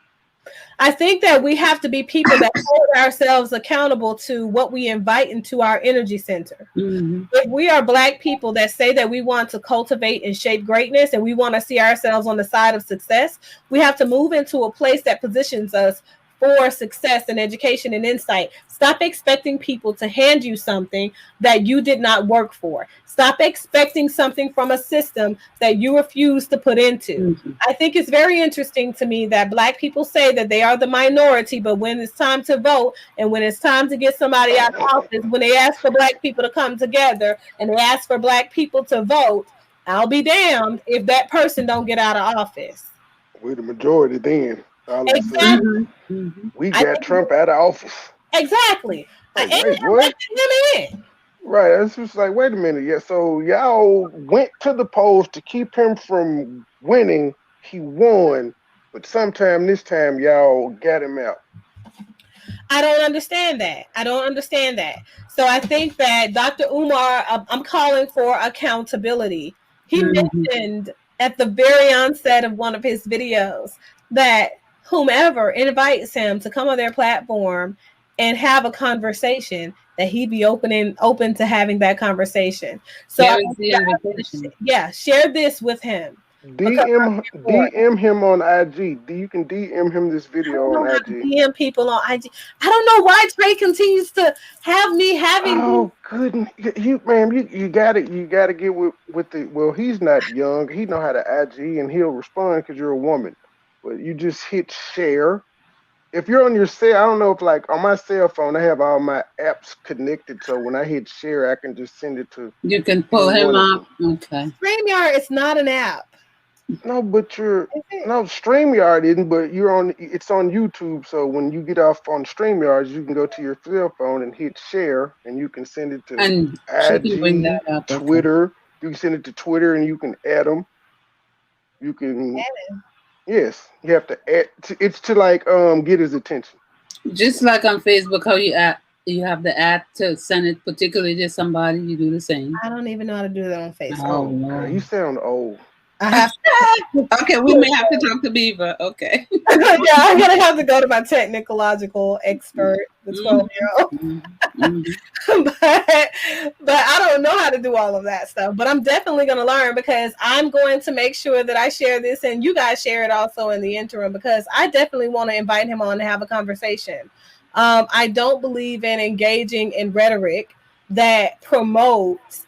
S4: I think that we have to be people that hold ourselves accountable to what we invite into our energy center. If we are Black people that say that we want to cultivate and shape greatness and we want to see ourselves on the side of success, we have to move into a place that positions us for success and education and insight. Stop expecting people to hand you something that you did not work for. Stop expecting something from a system that you refuse to put into. I think it's very interesting to me that Black people say that they are the minority, but when it's time to vote and when it's time to get somebody out of office, when they ask for Black people to come together and they ask for Black people to vote, I'll be damned if that person don't get out of office.
S5: We're the majority then.
S4: Exactly.
S5: We got Trump out of office.
S4: Exactly.
S5: Like, wait, what? Right. It's just like, wait a minute. Yeah. So y'all went to the polls to keep him from winning. He won, but sometime this time y'all got him out.
S4: I don't understand that. So I think that Dr. Umar, I'm calling for accountability. He mentioned at the very onset of one of his videos that whomever invites him to come on their platform and have a conversation, that he'd be open to having that conversation. So share this with him.
S5: DM him on IG. You can DM him this video on IG.
S4: DM people on IG. I don't know why Trey continues to have me having.
S5: Oh goodness, you gotta get with the. Well, he's not young. He know how to IG and he'll respond because you're a woman. But you just hit share. If you're on your cell, I don't know if like on my cell phone, I have all my apps connected. So when I hit share, I can just send it to.
S3: You can pull him up. Okay.
S4: StreamYard is not an app.
S5: No, but StreamYard isn't, but it's on YouTube. So when you get off on StreamYard, you can go to your cell phone and hit share and you can send it to IG, Twitter, You can send it to Twitter, and you can add them. You can. Yes, you have to add. It's to like get his attention.
S3: Just like on Facebook, how you have the app to send it particularly to somebody. You do the same.
S4: I don't even know how to do that on Facebook.
S3: Oh,
S5: Oh, girl, you sound old.
S4: I have
S3: Okay, we may have to talk to Beaver. Okay.
S4: yeah, I'm gonna have to go to my technological expert, the 12-year-old. but I don't know how to do all of that stuff. But I'm definitely gonna learn, because I'm going to make sure that I share this and you guys share it also in the interim, because I definitely want to invite him on to have a conversation. I don't believe in engaging in rhetoric that promotes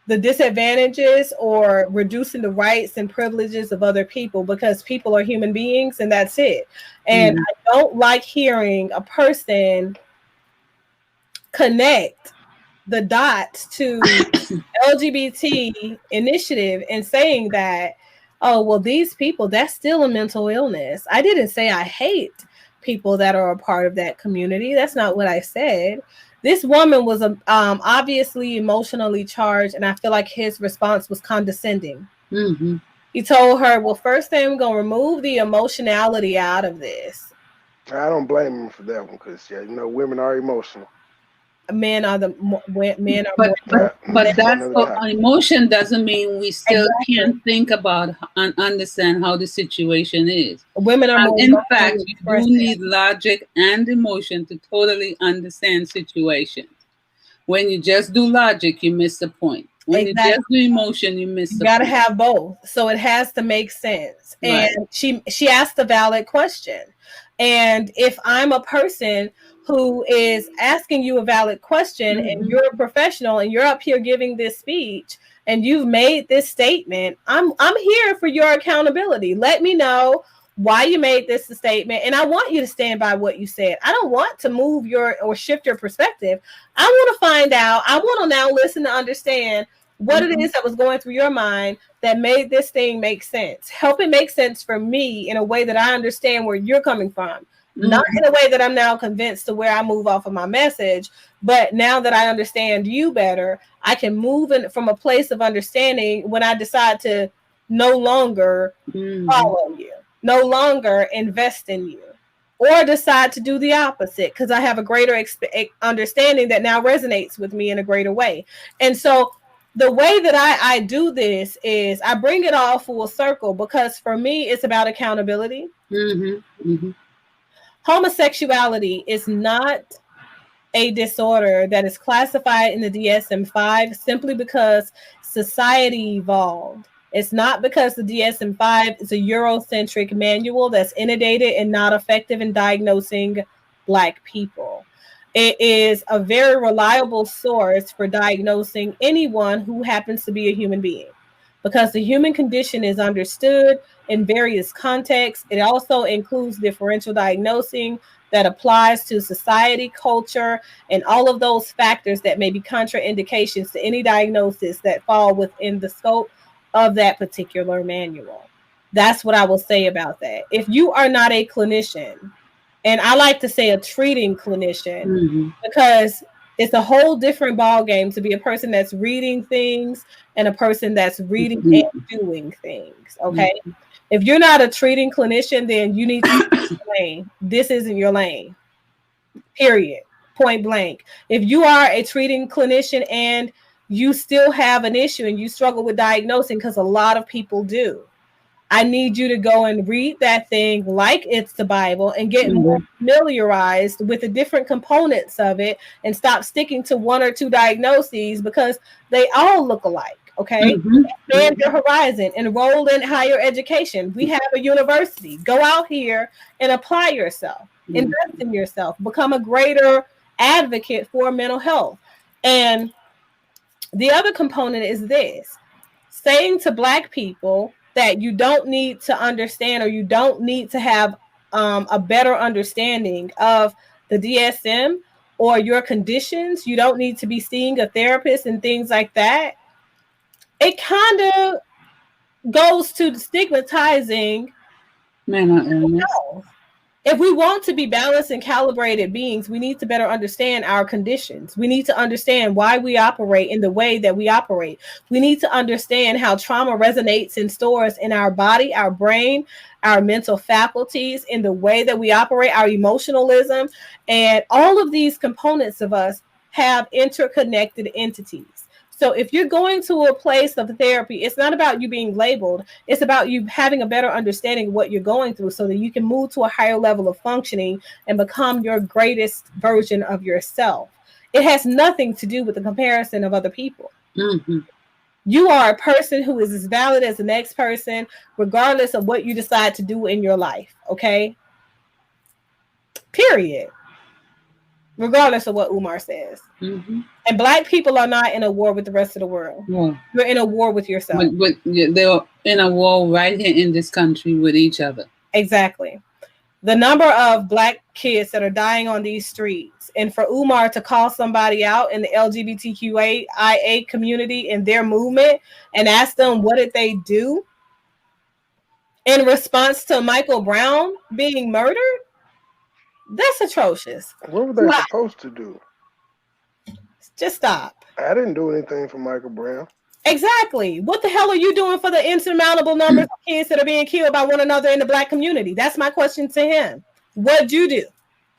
S4: the disadvantages or reducing the rights and privileges of other people, because people are human beings and that's it. And I don't like hearing a person connect the dots to LGBT initiative and saying that, oh, well, these people, that's still a mental illness. I didn't say I hate people that are a part of that community. That's not what I said. This woman was obviously emotionally charged, and I feel like his response was condescending. He told her, well, first thing, we're going to remove the emotionality out of this.
S5: I don't blame him for that one, because, yeah, you know, women are emotional.
S4: Men are
S3: but that's emotion doesn't mean we still can't think about and understand how the situation is.
S4: Women are
S3: in fact, you do need logic and emotion to totally understand situations. When you just do logic, you miss the point. When you just do emotion, you miss the point.
S4: You gotta have both, so it has to make sense. Right. And she asked a valid question, and if I'm a person who is asking you a valid question and you're a professional and you're up here giving this speech and you've made this statement, I'm here for your accountability. Let me know why you made this a statement, and I want you to stand by what you said. I don't want to move or shift your perspective. I want to find out. I want to now listen to understand what it is that was going through your mind that made this thing make sense. Help it make sense for me in a way that I understand where you're coming from. Not in a way that I'm now convinced to where I move off of my message, but now that I understand you better, I can move in from a place of understanding when I decide to no longer follow you, no longer invest in you, or decide to do the opposite because I have a greater understanding that now resonates with me in a greater way. And so the way that I do this is I bring it all full circle, because for me, it's about accountability. Homosexuality is not a disorder that is classified in the DSM-5 simply because society evolved. It's not because the DSM-5 is a Eurocentric manual that's inundated and not effective in diagnosing Black people. It is a very reliable source for diagnosing anyone who happens to be a human being, because the human condition is understood in various contexts. It also includes differential diagnosing that applies to society, culture, and all of those factors that may be contraindications to any diagnosis that fall within the scope of that particular manual. That's what I will say about that. If you are not a clinician, and I like to say a treating clinician, because it's a whole different ball game to be a person that's reading things and a person that's reading and doing things. Okay. If you're not a treating clinician, then you need to stay in your lane. This isn't your lane. Period. Point blank. If you are a treating clinician and you still have an issue and you struggle with diagnosing, because a lot of people do, I need you to go and read that thing like it's the Bible and get more familiarized with the different components of it and stop sticking to one or two diagnoses because they all look alike. Okay. Expand your horizon, enroll in higher education. We have a university. Go out here and apply yourself, invest in yourself, become a greater advocate for mental health. And the other component is this: saying to Black people that you don't need to understand, or you don't need to have a better understanding of the DSM or your conditions. You don't need to be seeing a therapist and things like that. It kind of goes to stigmatizing mental health. If we want to be balanced and calibrated beings, we need to better understand our conditions. We need to understand why we operate in the way that we operate. We need to understand how trauma resonates and stores in our body, our brain, our mental faculties, in the way that we operate, our emotionalism. And all of these components of us have interconnected entities. So if you're going to a place of therapy, it's not about you being labeled. It's about you having a better understanding of what you're going through so that you can move to a higher level of functioning and become your greatest version of yourself. It has nothing to do with the comparison of other people.
S3: Mm-hmm.
S4: You are a person who is as valid as the next person, regardless of what you decide to do in your life. Okay? Period. Regardless of what Umar says.
S3: Mm-hmm.
S4: And Black people are not in a war with the rest of the world.
S3: Yeah.
S4: You're in a war with yourself.
S3: But they're in a war right here in this country with each other.
S4: Exactly. The number of Black kids that are dying on these streets, and for Umar to call somebody out in the LGBTQIA community in their movement and ask them what did they do in response to Michael Brown being murdered, that's atrocious.
S5: What were they supposed to do?
S4: Just stop.
S5: I didn't do anything for Michael Brown.
S4: Exactly. What the hell are you doing for the insurmountable numbers of kids that are being killed by one another in the Black community? That's my question to him. What'd you do?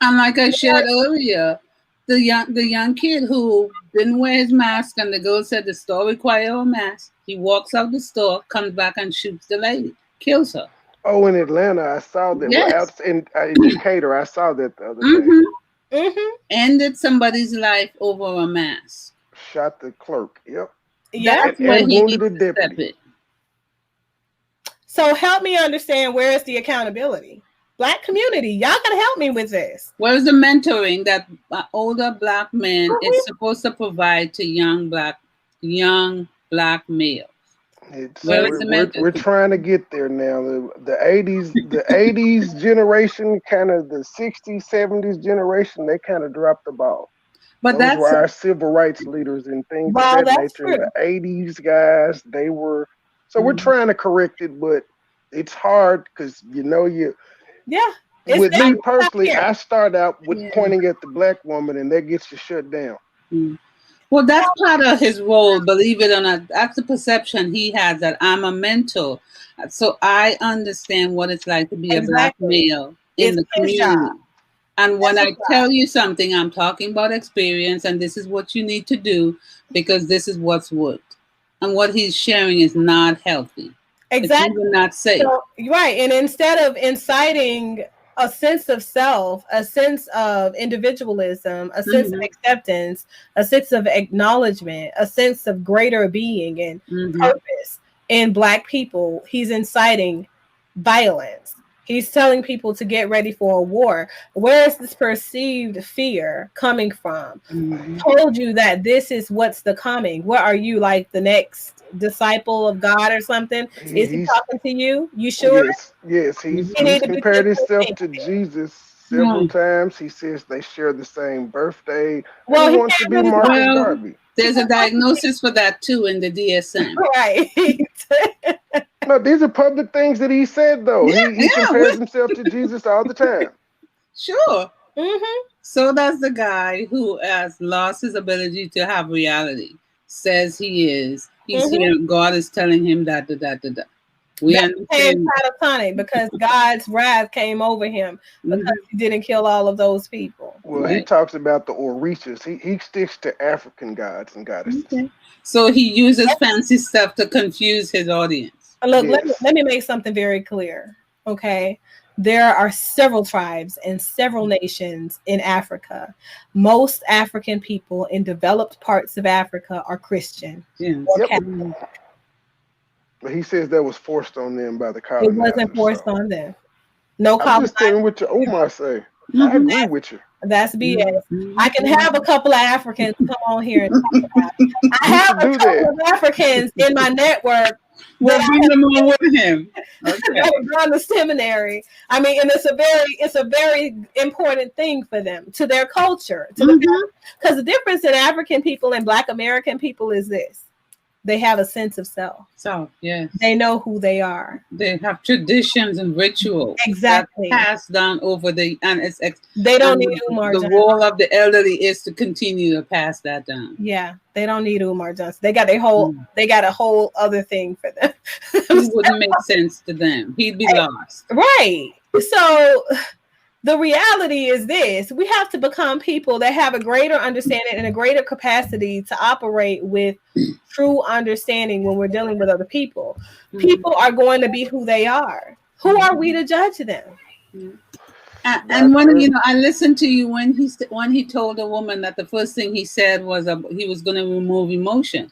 S3: And like I shared earlier, the young kid who didn't wear his mask, and the girl said the store requires a mask. He walks out the store, comes back and shoots the lady, kills her.
S5: Oh, in Atlanta, I saw that.
S3: Yes.
S5: Well, in Decatur, I saw that the other
S3: Mm-hmm.
S5: day.
S4: Mm-hmm.
S3: Ended somebody's life over a mask.
S5: Shot the clerk. Yep.
S4: Yeah.
S3: That's where he needs
S5: wounded
S3: to
S5: a
S3: step
S5: deputy.
S3: it.
S4: So help me understand, where is the accountability? Black community, y'all gotta help me with this.
S3: Where's the mentoring that older Black men is supposed to provide to young black males?
S5: We're trying to get there now. The 80s generation, kind of the 60s, 70s generation, they kind of dropped the ball.
S3: But
S5: those were our civil rights leaders and things of that nature.
S4: True.
S5: The 80s guys, they were. So we're trying to correct it, but it's hard because with me personally, I start out with pointing at the Black woman, and that gets you shut down.
S3: Mm. Well, that's part of his role, believe it or not. That's the perception he has, that I'm a mentor. So I understand what it's like to be a Black male in the community. And when I tell you something, I'm talking about experience, and this is what you need to do because this is what's worked. And what he's sharing is not healthy.
S4: Exactly.
S3: It's even not safe.
S4: So, right. And instead of inciting a sense of self, a sense of individualism, a sense of acceptance, a sense of acknowledgement, a sense of greater being and purpose in Black people, he's inciting violence. He's telling people to get ready for a war. Where is this perceived fear coming from? Told you that this is what's the coming. What are you, like the next disciple of God or something? Is he talking to you? You sure?
S5: Yes. He's compared himself to Jesus several times. He says they share the same birthday. Well, he wants to be Marcus Garvey.
S3: There's a diagnosis for that too in the DSM.
S4: Right.
S5: No, these are public things that he said, though. He compares himself to Jesus all the time.
S3: Sure. So does the guy who has lost his ability to have reality. Says he is. He's here. God is telling him that. We understand
S4: catatonic because God's wrath came over him because he didn't kill all of those people.
S5: Well, he talks about the Orishas. He sticks to African gods and goddesses.
S3: So he uses fancy stuff to confuse his audience.
S4: Look, let me make something very clear. Okay. There are several tribes and several nations in Africa. Most African people in developed parts of Africa are Christian. Or Catholic.
S5: But he says that was forced on them by the colonizers.
S4: It wasn't forced on them. No colonizers.
S5: I'm just telling what your Omar say. I agree with you.
S4: That's BS. I can have a couple of Africans come on here and talk about it. I have a couple of Africans in my network.
S3: We'll bring them on with him.
S4: Okay. Gone to seminary. I mean, and it's a very important thing for them, to their culture, because the difference in African people and Black American people is this: They have a sense of self.
S3: So, yes.
S4: They know who they are.
S3: They have traditions and rituals.
S4: Exactly.
S3: That passed down over the, and it's,
S4: they don't need Umar
S3: Johnson. The role of the elderly is to continue to pass that down.
S4: Yeah, they don't need Umar Johnson. They got they got a whole other thing for them.
S3: It wouldn't make sense to them. He'd be lost.
S4: Right. So the reality is this: we have to become people that have a greater understanding and a greater capacity to operate with true understanding when we're dealing with other people. People are going to be who they are. Who are we to judge them?
S3: And when I listened to you when he told a woman that the first thing he said was he was going to remove emotion.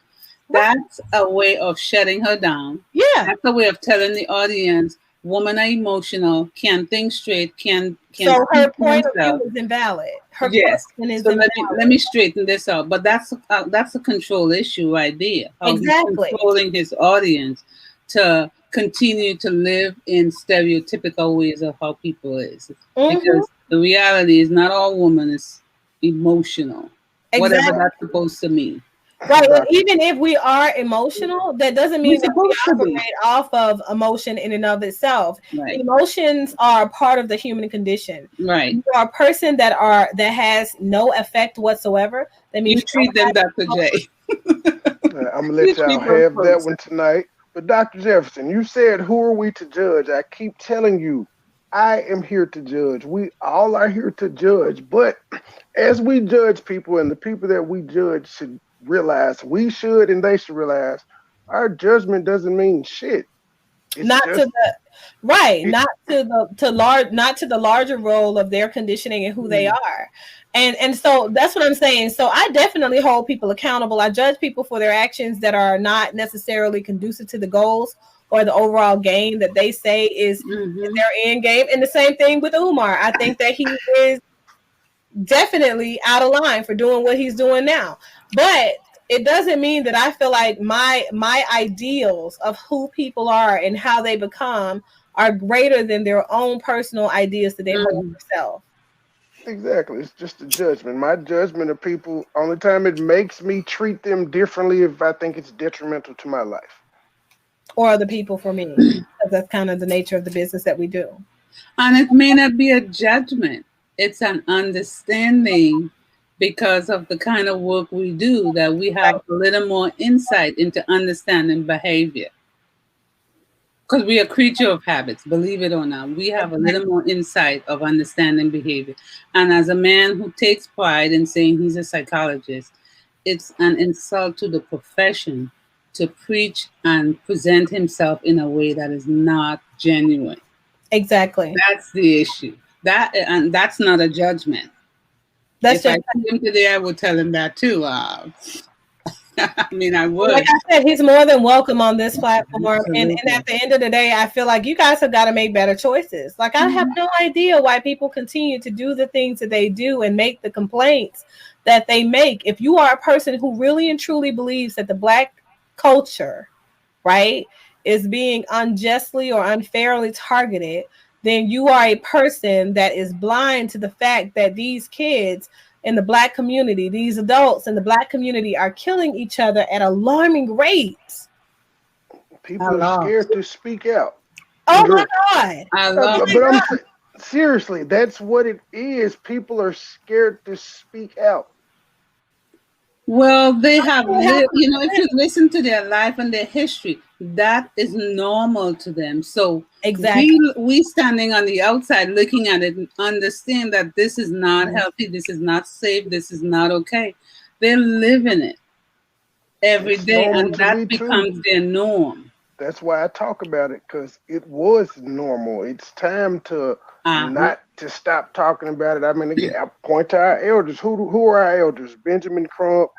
S3: That's a way of shutting her down.
S4: Yeah,
S3: that's a way of telling the audience, women are emotional, can't think straight, can.
S4: So her point of view is invalid. Her
S3: yes. So let me straighten this out. But that's a control issue right there.
S4: Exactly.
S3: He's controlling his audience to continue to live in stereotypical ways of how people is. Because the reality is not all women is emotional. Whatever that's supposed to mean.
S4: Right. Well, even if we are emotional, that doesn't mean that we operate off of emotion in and of itself. Right. Emotions are part of the human condition.
S3: Right.
S4: You are a person that has no effect whatsoever. That means
S3: you treat them, Dr. J.
S5: I'm gonna let y'all have that one tonight. But Dr. Jefferson, you said, who are we to judge? I keep telling you, I am here to judge. We all are here to judge. But as we judge people, and the people that we judge should realize, we should and they should realize, our judgment doesn't mean shit. It's
S4: not to the larger role of their conditioning and who they are. And so that's what I'm saying. So I definitely hold people accountable. I judge people for their actions that are not necessarily conducive to the goals or the overall gain that they say is their end game. And the same thing with Umar. I think that he is definitely out of line for doing what he's doing now. But it doesn't mean that I feel like my ideals of who people are and how they become are greater than their own personal ideas that they hold themselves.
S5: Exactly. It's just a judgment. My judgment of people, only time it makes me treat them differently if I think it's detrimental to my life.
S4: Or other people for me. Because that's kind of the nature of the business that we do.
S3: And it may not be a judgment. It's an understanding because of the kind of work we do that we have a little more insight into understanding behavior. Because we are a creature of habits, believe it or not. We have a little more insight of understanding behavior. And as a man who takes pride in saying he's a psychologist, it's an insult to the profession to preach and present himself in a way that is not genuine.
S4: Exactly.
S3: That's the issue. And that's not a judgment. If I see him today, I would tell him that too. I mean, I would.
S4: Like I said, he's more than welcome on this platform. And at the end of the day, I feel like you guys have got to make better choices. Like, I have no idea why people continue to do the things that they do and make the complaints that they make. If you are a person who really and truly believes that the Black culture, right, is being unjustly or unfairly targeted, then you are a person that is blind to the fact that these kids in the Black community, these adults in the Black community are killing each other at alarming rates.
S5: People are scared to speak out.
S4: Oh my God.
S5: Seriously, that's what it is. People are scared to speak out.
S3: Well, they have lived, if you listen to their life and their history, that is normal to them. So
S4: exactly,
S3: we standing on the outside looking at it and understand that this is not healthy, this is not safe, this is not okay. They're living it every day, and that becomes their norm.
S5: That's why I talk about it, because it was normal. It's time to not to stop talking about it. I mean, again, I point to our elders. Who are our elders? Benjamin Crump,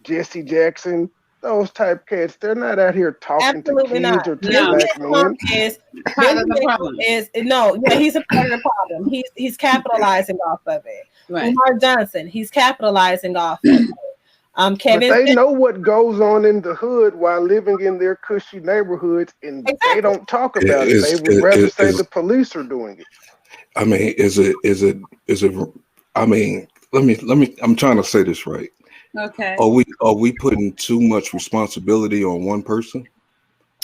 S5: Jesse Jackson, those type cats. They're not out here talking to kids or to Black men.
S4: He's a part of the problem. He's capitalizing off of it.
S3: Right.
S4: Umar Johnson, he's capitalizing off of it. Kevin,
S5: but they know what goes on in the hood while living in their cushy neighborhoods, and they don't talk about it. They would rather say the police are doing it.
S6: I mean, is it? I mean, let me. I'm trying to say this right.
S3: Okay.
S6: Are we putting too much responsibility on one person?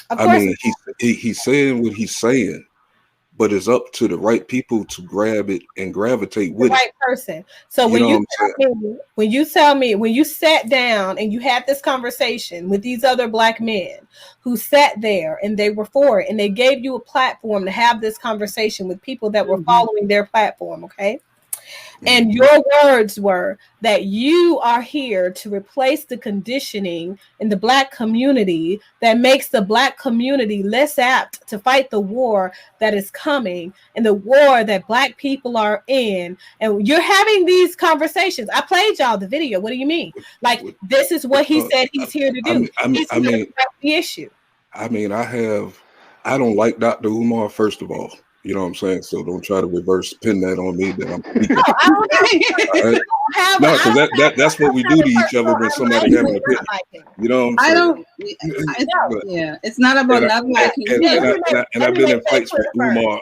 S4: Of
S6: I
S4: course,
S6: mean, he's saying what he's saying, but it's up to the right people to grab it and gravitate
S4: the
S6: with it.
S4: right person. So
S6: You
S4: when
S6: know
S4: you
S6: what I'm saying?
S4: when you sat down and you had this conversation with these other black men who sat there and they were for it and they gave you a platform to have this conversation with people that were following their platform, okay? And your words were that you are here to replace the conditioning in the black community that makes the black community less apt to fight the war that is coming and the war that black people are in. And you're having these conversations. I played y'all the video. What do you mean? Like, this is what he said he's here to do. He's here to correct the issue.
S6: I mean, I don't like Dr. Umar, first of all. You know what I'm saying? So don't try to reverse pin that on me that I'm speaking. No, because that's what we do to each other when somebody having an opinion. You know what I'm saying?
S3: Yeah, it's not about not liking.
S6: And I've been in fights with Umar.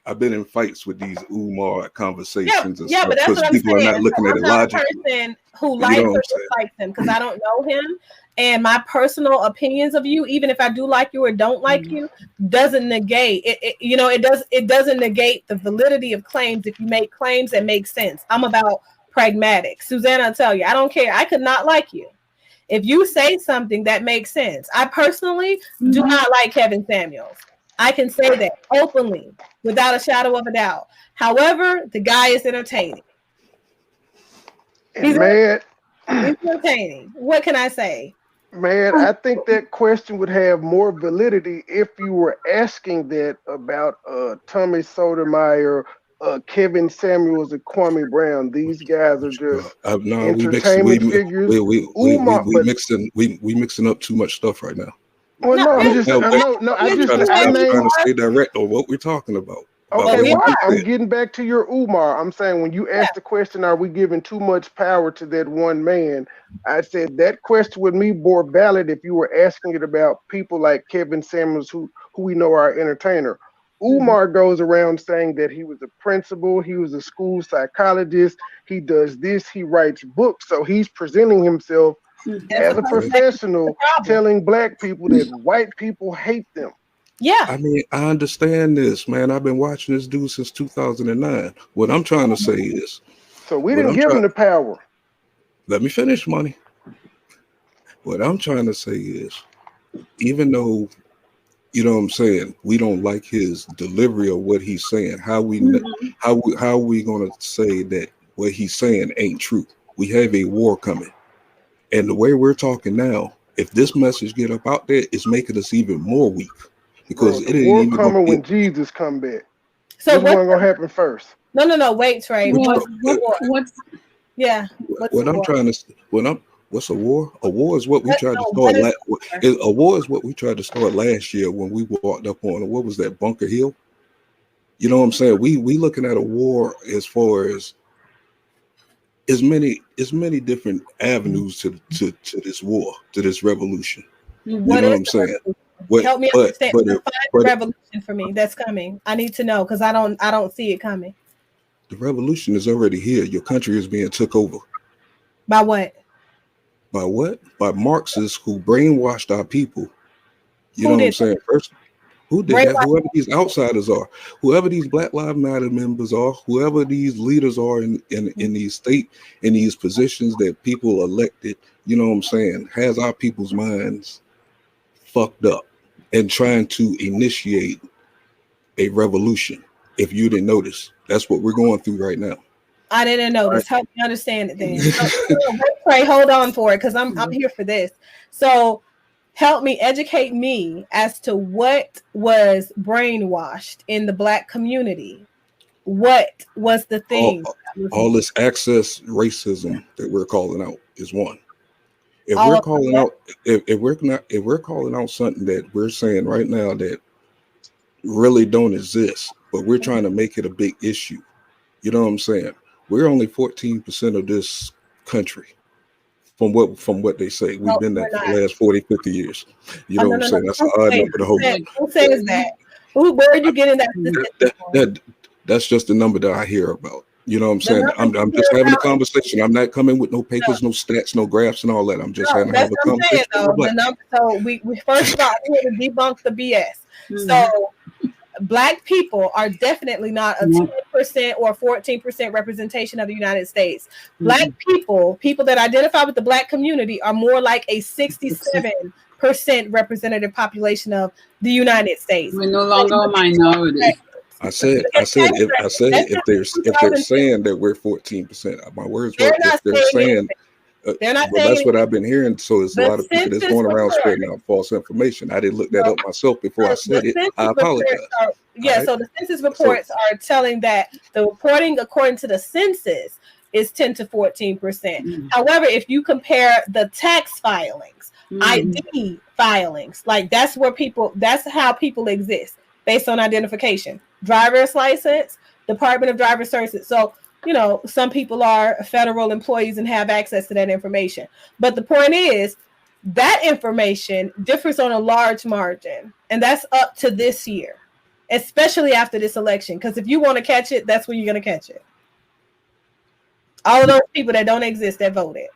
S6: I've been in fights with these Umar conversations and stuff
S4: but that's what I'm
S6: people
S4: saying.
S6: are not looking at it logically.
S4: Person who likes or dislikes him because I don't know him, and my personal opinions of you, even if I do like you or don't like you, doesn't negate it. It doesn't negate the validity of claims if you make claims that make sense. I'm about pragmatic. Susanna, I'll tell you, I don't care. I could not like you. If you say something that makes sense, I personally do not like Kevin Samuels. I can say that openly, without a shadow of a doubt. However, the guy is entertaining. He's entertaining. What can I say?
S5: Man, I think that question would have more validity if you were asking that about Tommy Sotomayor, Kevin Samuels, and Kwame Brown. These guys are just entertainment figures.
S6: We mixing up too much stuff right now.
S5: Well, no, I'm just
S6: trying to stay direct on what we're talking about.
S5: Okay, I'm getting back to your Umar. I'm saying when you asked the question, are we giving too much power to that one man? I said that question would be more valid if you were asking it about people like Kevin Samuels, who we know are entertainer. Umar goes around saying that he was a principal, he was a school psychologist, he does this, he writes books. So he's presenting himself as a professional, telling black people that white people hate them.
S4: Yeah.
S6: I mean, I understand this, man. I've been watching this dude since 2009. What I'm trying to say is...
S5: So we didn't give him the power.
S6: Let me finish, Money. What I'm trying to say is, even though, you know what I'm saying, we don't like his delivery of what he's saying, how we going to say that what he's saying ain't true? We have a war coming. And the way we're talking now, if this message get up out there, it's making us even more weak. Because it ain't even
S5: coming when Jesus come back.
S4: So
S5: what's going to happen first?
S4: No, wait, Trey. What's
S6: a war? A war is what we tried to start. A war is what we tried to start last year when we walked up on. What was that, Bunker Hill? You know what I'm saying? We looking at a war as far as many different avenues to this war, to this revolution. You know what I'm saying?
S4: Help me understand. Define the revolution for me that's coming. I need to know because I don't see it coming.
S6: The revolution is already here. Your country is being took over.
S4: By what?
S6: By what? By Marxists who brainwashed our people. You know what I'm saying? First, who did that? Whoever these outsiders are, whoever these Black Lives Matter members are, whoever these leaders are in these state, in these positions that people elected, you know what I'm saying, has our people's minds fucked up and trying to initiate a revolution. If you didn't notice, that's what we're going through right now.
S4: I didn't notice. Right. Help me understand it then. Pray, hold on for it because I'm here for this. So help me, educate me as to what was brainwashed in the Black community. What was the thing?
S6: All this access racism that we're calling out is one. If we're calling out something that we're saying right now that really don't exist, but we're trying to make it a big issue. You know what I'm saying? We're only 14% of this country from what they say. We've been there for the last 40, 50 years. You know what I'm saying? That's an odd number to hold.
S4: Who says that? Where are you getting that?
S6: That's just the number that I hear about. You know what I'm saying? I'm just having a conversation. I'm not coming with no papers, no stats, no graphs, and all that. I'm just having a conversation.
S4: So we first of all, we have to debunk the BS. So Black people are definitely not a 10% or 14% representation of the United States. Black people that identify with the Black community, are more like a 67% representative population of the United States.
S3: We're no longer a minority.
S6: I said if they're saying that we're 14%, my words were if they're saying.
S4: They're not
S6: well,
S4: saying
S6: that's what I've been hearing. So it's a lot of people that's going around spreading out false information. I didn't look that up myself before I said it. I apologize.
S4: So the census reports are telling that the reporting according to the census is 10 to 14%. However, if you compare the tax filings, ID filings, like that's how people exist based on identification, driver's license, Department of Driver Services. So some people are federal employees and have access to that information. But the point is that information differs on a large margin. And that's up to this year, especially after this election. Because if you want to catch it, that's when you're going to catch it. All of those people that don't exist that voted.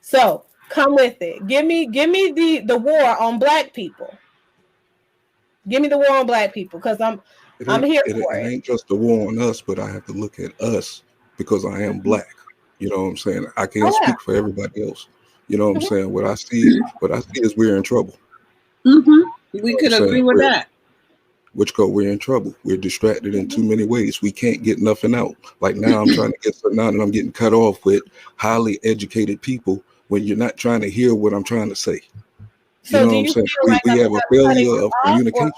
S4: So come with it. Give me the war on Black people. Give me the war on Black people, because I'm here for it.
S6: It ain't just the war on us, but I have to look at us because I am Black. You know what I'm saying? I can't speak for everybody else. You know what I'm saying? What I see is we're in trouble.
S3: We could agree with that.
S6: We're in trouble. We're distracted in too many ways. We can't get nothing out. Like now I'm trying to get something out and I'm getting cut off with highly educated people when you're not trying to hear what I'm trying to say. You know what I'm saying? We have a failure of communication.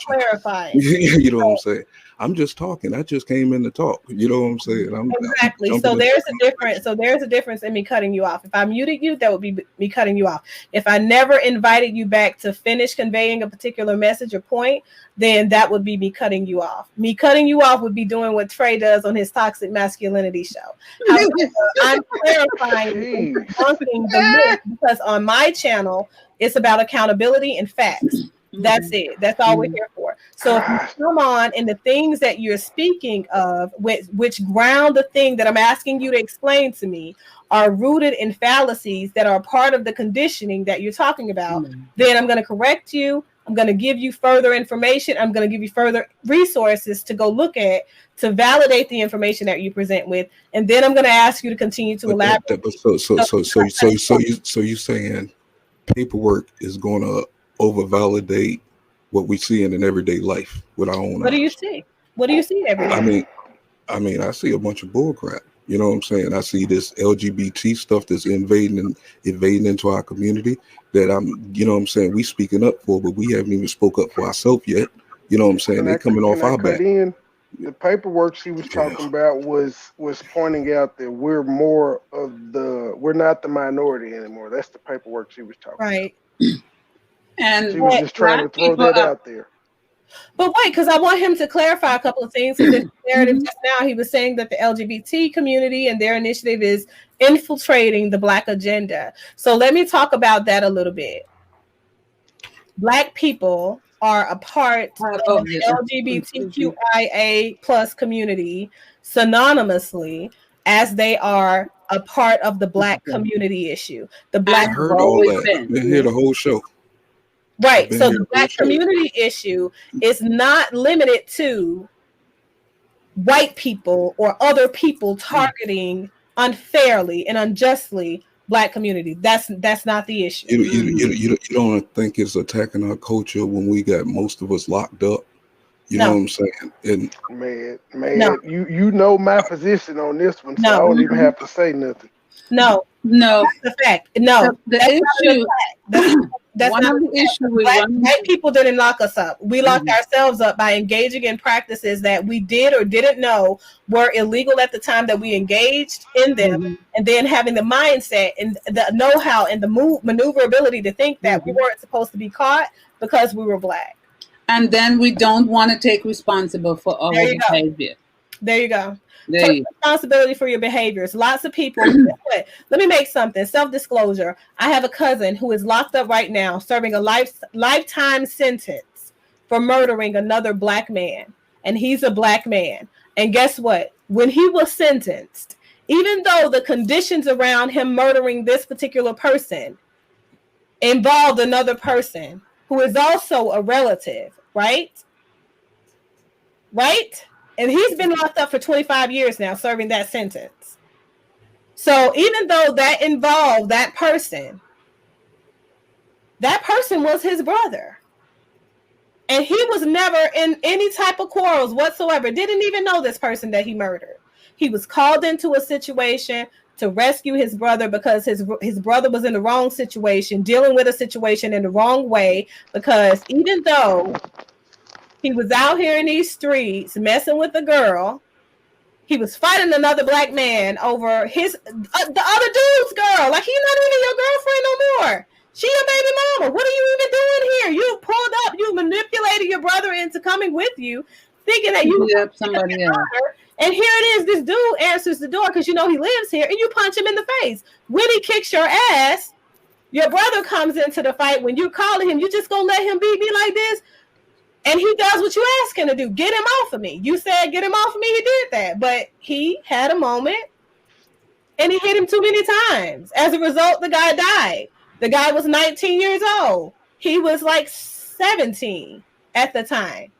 S6: You know what I'm saying? I'm just talking. I just came in to talk. You know what I'm saying?
S4: Exactly. So there's a difference in me cutting you off. If I muted you, that would be me cutting you off. If I never invited you back to finish conveying a particular message or point, then that would be me cutting you off. Me cutting you off would be doing what Trey does on his Toxic Masculinity show. However, I'm clarifying and debunking the myth, because on my channel, it's about accountability and facts. That's it. That's all we're here for. So if you come on and the things that you're speaking of, which ground the thing that I'm asking you to explain to me, are rooted in fallacies that are part of the conditioning that you're talking about, then I'm going to correct you. I'm going to give you further information. I'm going to give you further resources to go look at to validate the information that you present with, and then I'm going to ask you to continue to elaborate.
S6: So you saying paperwork is going to over-validate what we see in an everyday life with our own eyes.
S4: What do you see? What do you see every day?
S6: I mean, I see a bunch of bull crap. You know what I'm saying? I see this LGBT stuff that's invading into our community that you know what I'm saying, we speaking up for, but we haven't even spoke up for ourselves yet. You know what I'm saying? They're coming off our back.
S5: The paperwork she was talking about was pointing out that we're not the minority anymore. That's the paperwork she was talking about.
S3: And
S5: she was just trying to throw that out there.
S4: But wait, because I want him to clarify a couple of things. In the narrative just now, he was saying that the LGBT community and their initiative is infiltrating the Black agenda. So let me talk about that a little bit. Black people are a part of the LGBTQIA plus community synonymously, as they are a part of the Black community issue. The Black
S6: I heard all that. Been here the whole show.
S4: Right. So the Black community issue is not limited to white people or other people targeting unfairly and unjustly Black community. That's not the issue.
S6: You don't think it's attacking our culture when we got most of us locked up? You know what I'm saying? And
S5: man, you know my position on this one, so I don't even have to say nothing.
S4: No, that's a fact. No, that's issue. That's
S3: one
S4: not
S3: of the issues.
S4: White people didn't lock us up. We locked ourselves up by engaging in practices that we did or didn't know were illegal at the time that we engaged in them, and then having the mindset and the know-how and the maneuverability to think that we weren't supposed to be caught because we were Black. And
S3: then we don't want to take responsibility for our behavior.
S4: There you go. Take responsibility for your behaviors. Lots of people. Let me make something. Self-disclosure. I have a cousin who is locked up right now, serving a lifetime sentence for murdering another Black man, and he's a Black man. And guess what? When he was sentenced, even though the conditions around him murdering this particular person involved another person who is also a relative, right? Right? And he's been locked up for 25 years now, serving that sentence. So even though that involved that person was his brother. And he was never in any type of quarrels whatsoever. Didn't even know this person that he murdered. He was called into a situation to rescue his brother because his brother was in the wrong situation, dealing with a situation in the wrong way. Because even though he was out here in these streets messing with a girl, he was fighting another black man over his the other dude's girl. Like, he's not even your girlfriend no more. She your baby mama. What are you even doing here? You pulled up, you manipulated your brother into coming with you, thinking that you
S3: beat up somebody else.
S4: And here it is, this dude answers the door because you know he lives here, and you punch him in the face. When he kicks your ass, your brother comes into the fight. When you calling him, you just gonna let him beat me like this? And he does what you ask him to do. Get him off of me. You said get him off of me. He did that. But he had a moment, and he hit him too many times. As a result, the guy died. The guy was 19 years old. He was like 17 at the time.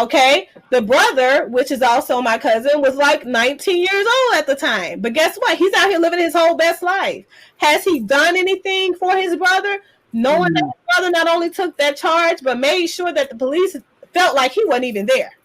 S4: Okay? The brother, which is also my cousin, was like 19 years old at the time. But guess what? He's out here living his whole best life. Has he done anything for his brother? Knowing that his brother not only took that charge, but made sure that the police felt like he wasn't even there.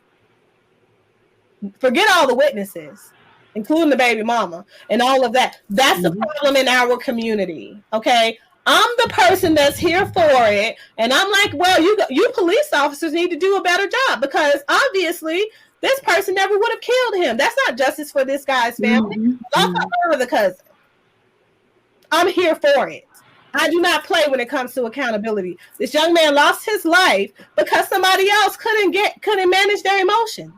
S4: Forget all the witnesses, including the baby mama and all of that. That's the problem in our community, okay? I'm the person that's here for it, and I'm like, well, you police officers need to do a better job because obviously this person never would have killed him. That's not justice for this guy's family. Also for the cousin. I'm here for it. I do not play when it comes to accountability. This young man lost his life because somebody else couldn't manage their emotions.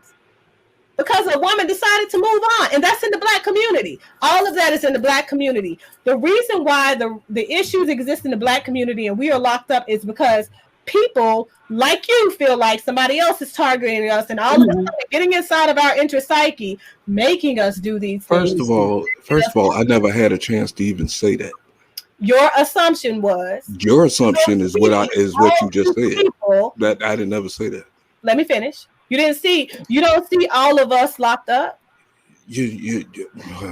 S4: Because a woman decided to move on, and that's in the black community. All of that is in the black community. The reason why the issues exist in the black community and we are locked up is because people like you feel like somebody else is targeting us, and all of us getting inside of our inner psyche, making us do these things.
S6: First of all, I never had a chance to even say that.
S4: Your assumption was.
S6: Your assumption is what you just said. That I didn't never say that. Let
S4: me finish. You don't see all of us locked up.
S6: You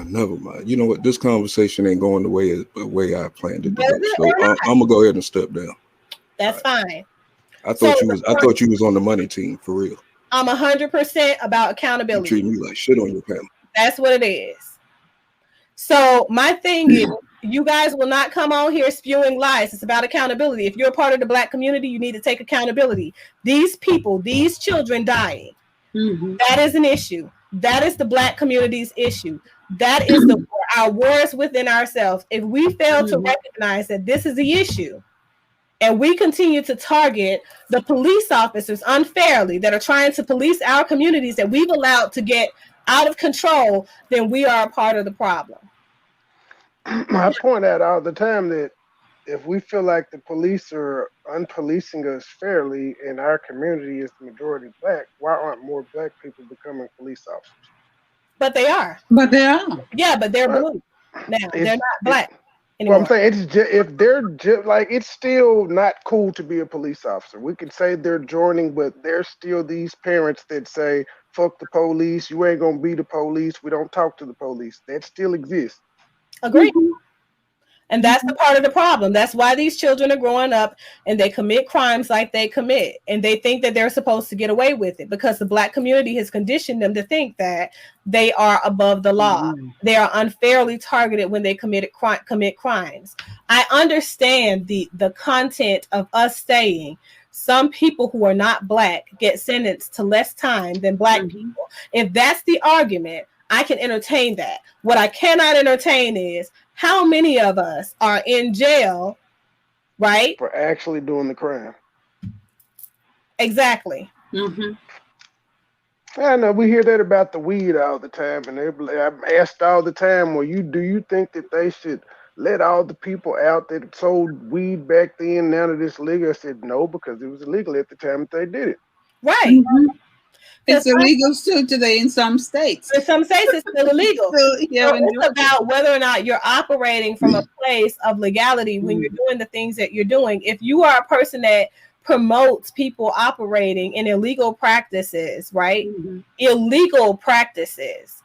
S6: never mind. You know what? This conversation ain't going the way I planned it to go. So I'm gonna go ahead and step down.
S4: That's fine.
S6: I thought you was on the money team for real.
S4: I'm 100% about accountability.
S6: You treat me like shit on your panel.
S4: That's what it is. So my thing is, you guys will not come on here spewing lies. It's about accountability. If you're a part of the black community, you need to take accountability. These people, these children dying, that is an issue. That is the black community's issue. That is our wars within ourselves. If we fail to recognize that this is the issue, and we continue to target the police officers unfairly that are trying to police our communities that we've allowed to get out of control, then we are a part of the problem.
S5: I point out all the time that if we feel like the police are unpolicing us fairly and our community is the majority black, why aren't more black people becoming police officers?
S4: But they are. Yeah, but they're blue now. They're not black anymore.
S5: Well, I'm saying it's still not cool to be a police officer. We can say they're joining, but there's still these parents that say, fuck the police, you ain't gonna be the police, we don't talk to the police. That still exists.
S4: Agreed. And that's the part of the problem. That's why these children are growing up and they commit crimes like they commit. And they think that they're supposed to get away with it because the black community has conditioned them to think that they are above the law. They are unfairly targeted when they commit crimes. I understand the content of us saying some people who are not black get sentenced to less time than black people. If that's the argument, I can entertain that. What I cannot entertain is how many of us are in jail, right?
S5: For actually doing the crime.
S4: Exactly.
S5: I know we hear that about the weed all the time, and I'm asked all the time, well, do you think that they should let all the people out that sold weed back then now that it's legal? I said no, because it was illegal at the time that they did it.
S4: Right.
S3: It's illegal still today in some states.
S4: In some states, it's still illegal. So it's about whether or not you're operating from a place of legality when you're doing the things that you're doing. If you are a person that promotes people operating in illegal practices, right? Illegal practices.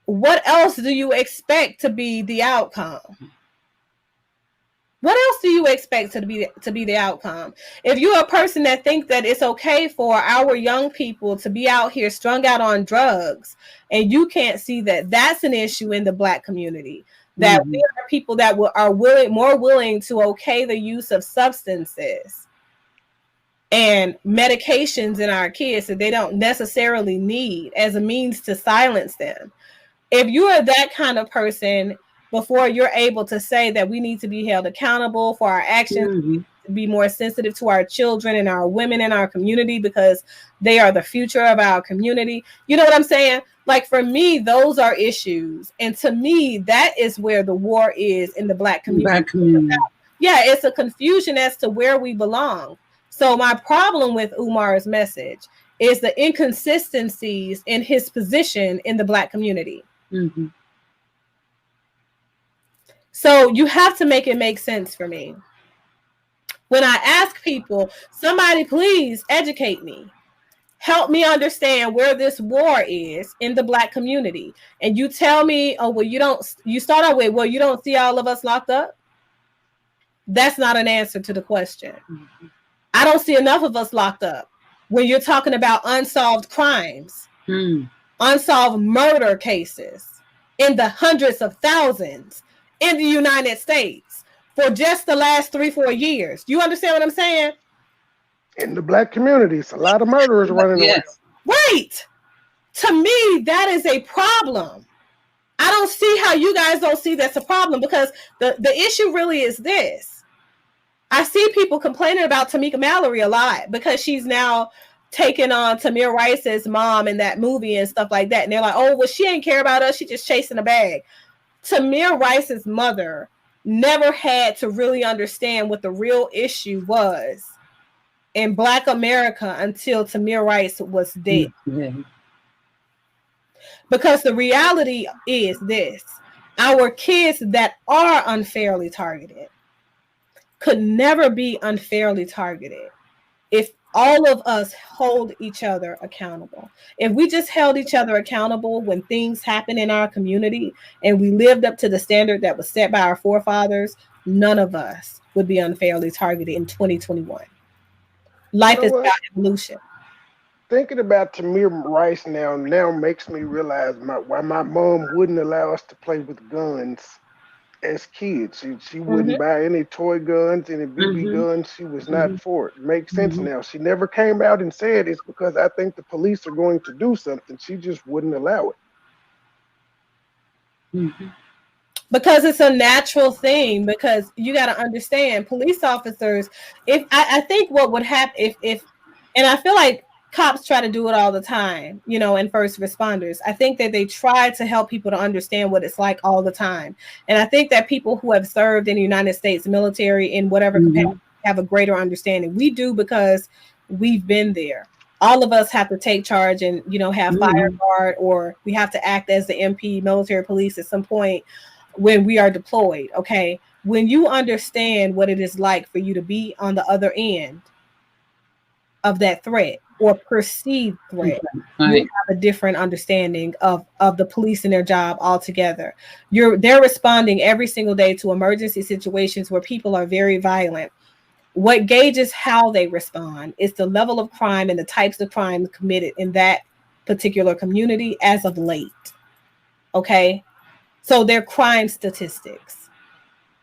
S4: What else do you expect to be the outcome? What else do you expect to be the outcome? If you're a person that thinks that it's okay for our young people to be out here strung out on drugs, and you can't see that that's an issue in the Black community, that we are people that are more willing to okay the use of substances and medications in our kids that they don't necessarily need as a means to silence them. If you are that kind of person, before you're able to say that we need to be held accountable for our actions, be more sensitive to our children and our women in our community because they are the future of our community. You know what I'm saying? Like, for me, those are issues. And to me, that is where the war is in the Black community. Yeah, it's a confusion as to where we belong. So my problem with Umar's message is the inconsistencies in his position in the Black community. So you have to make it make sense for me. When I ask people, somebody please educate me, help me understand where this war is in the Black community. And you tell me, oh, well, you start out with, well, you don't see all of us locked up. That's not an answer to the question. I don't see enough of us locked up. When you're talking about unsolved crimes, unsolved murder cases in the hundreds of thousands in the United States for just the last 3-4 years. You understand what I'm saying?
S5: In the Black communities, a lot of murderers running around.
S4: Right. To me, that is a problem. I don't see how you guys don't see that's a problem, because the issue really is this. I see people complaining about Tamika Mallory a lot because she's now taking on Tamir Rice's mom in that movie and stuff like that. And they're like, oh, well, she ain't care about us. She just chasing a bag. Tamir Rice's mother never had to really understand what the real issue was in Black America until Tamir Rice was dead. Because the reality is this: our kids that are unfairly targeted could never be unfairly targeted if all of us hold each other accountable. If we just held each other accountable when things happen in our community and we lived up to the standard that was set by our forefathers, none of us would be unfairly targeted in 2021. Life is about evolution.
S5: Thinking about Tamir Rice now makes me realize why my mom wouldn't allow us to play with guns as kids. She wouldn't buy any toy guns, any BB guns. She was not for it. Makes sense now. She never came out and said it's because I think the police are going to do something. She just wouldn't allow it.
S4: Because it's a natural thing. Because you got to understand, police officers, if I think what would happen if and I feel like cops try to do it all the time, you know, and first responders. I think that they try to help people to understand what it's like all the time. And I think that people who have served in the United States military in whatever capacity have a greater understanding. We do, because we've been there. All of us have to take charge and, you know, have fire guard, or we have to act as the MP, military police at some point when we are deployed. Okay. When you understand what it is like for you to be on the other end of that threat, or perceived threat, you have a different understanding of the police and their job altogether. They're responding every single day to emergency situations where people are very violent. What gauges how they respond is the level of crime and the types of crimes committed in that particular community as of late. Okay, so they're crime statistics.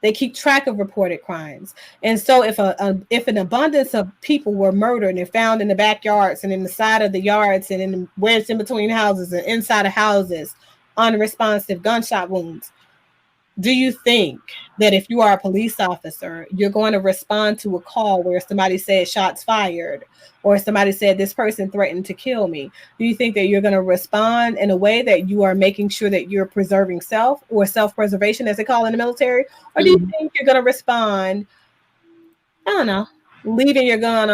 S4: They keep track of reported crimes. And so if an abundance of people were murdered and found in the backyards and in the side of the yards and in where it's in between houses and inside of houses, unresponsive gunshot wounds, do you think that if you are a police officer, you're going to respond to a call where somebody said shots fired, or somebody said this person threatened to kill me? Do you think that you're going to respond in a way that you are making sure that you're preserving self, or self-preservation as they call it in the military? Or do you think you're going to respond, I don't know, leaving your gun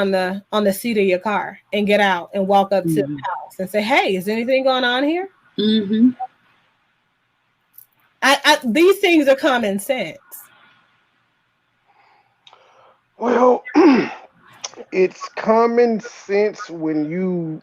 S4: on the seat of your car and get out and walk up to the house and say, "Hey, is anything going on here?"
S3: Mm-hmm.
S4: These things are common sense.
S5: Well, it's common sense when you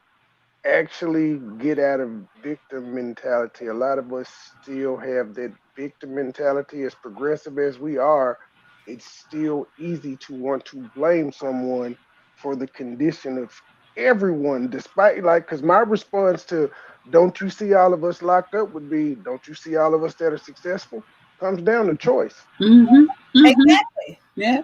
S5: actually get out of victim mentality. A lot of us still have that victim mentality. As progressive as we are, it's still easy to want to blame someone for the condition of everyone, despite, like, because my response to "don't you see all of us locked up" would be, "don't you see all of us that are successful?" Comes down to choice.
S3: Mm-hmm. Mm-hmm.
S4: Exactly.
S3: Yeah.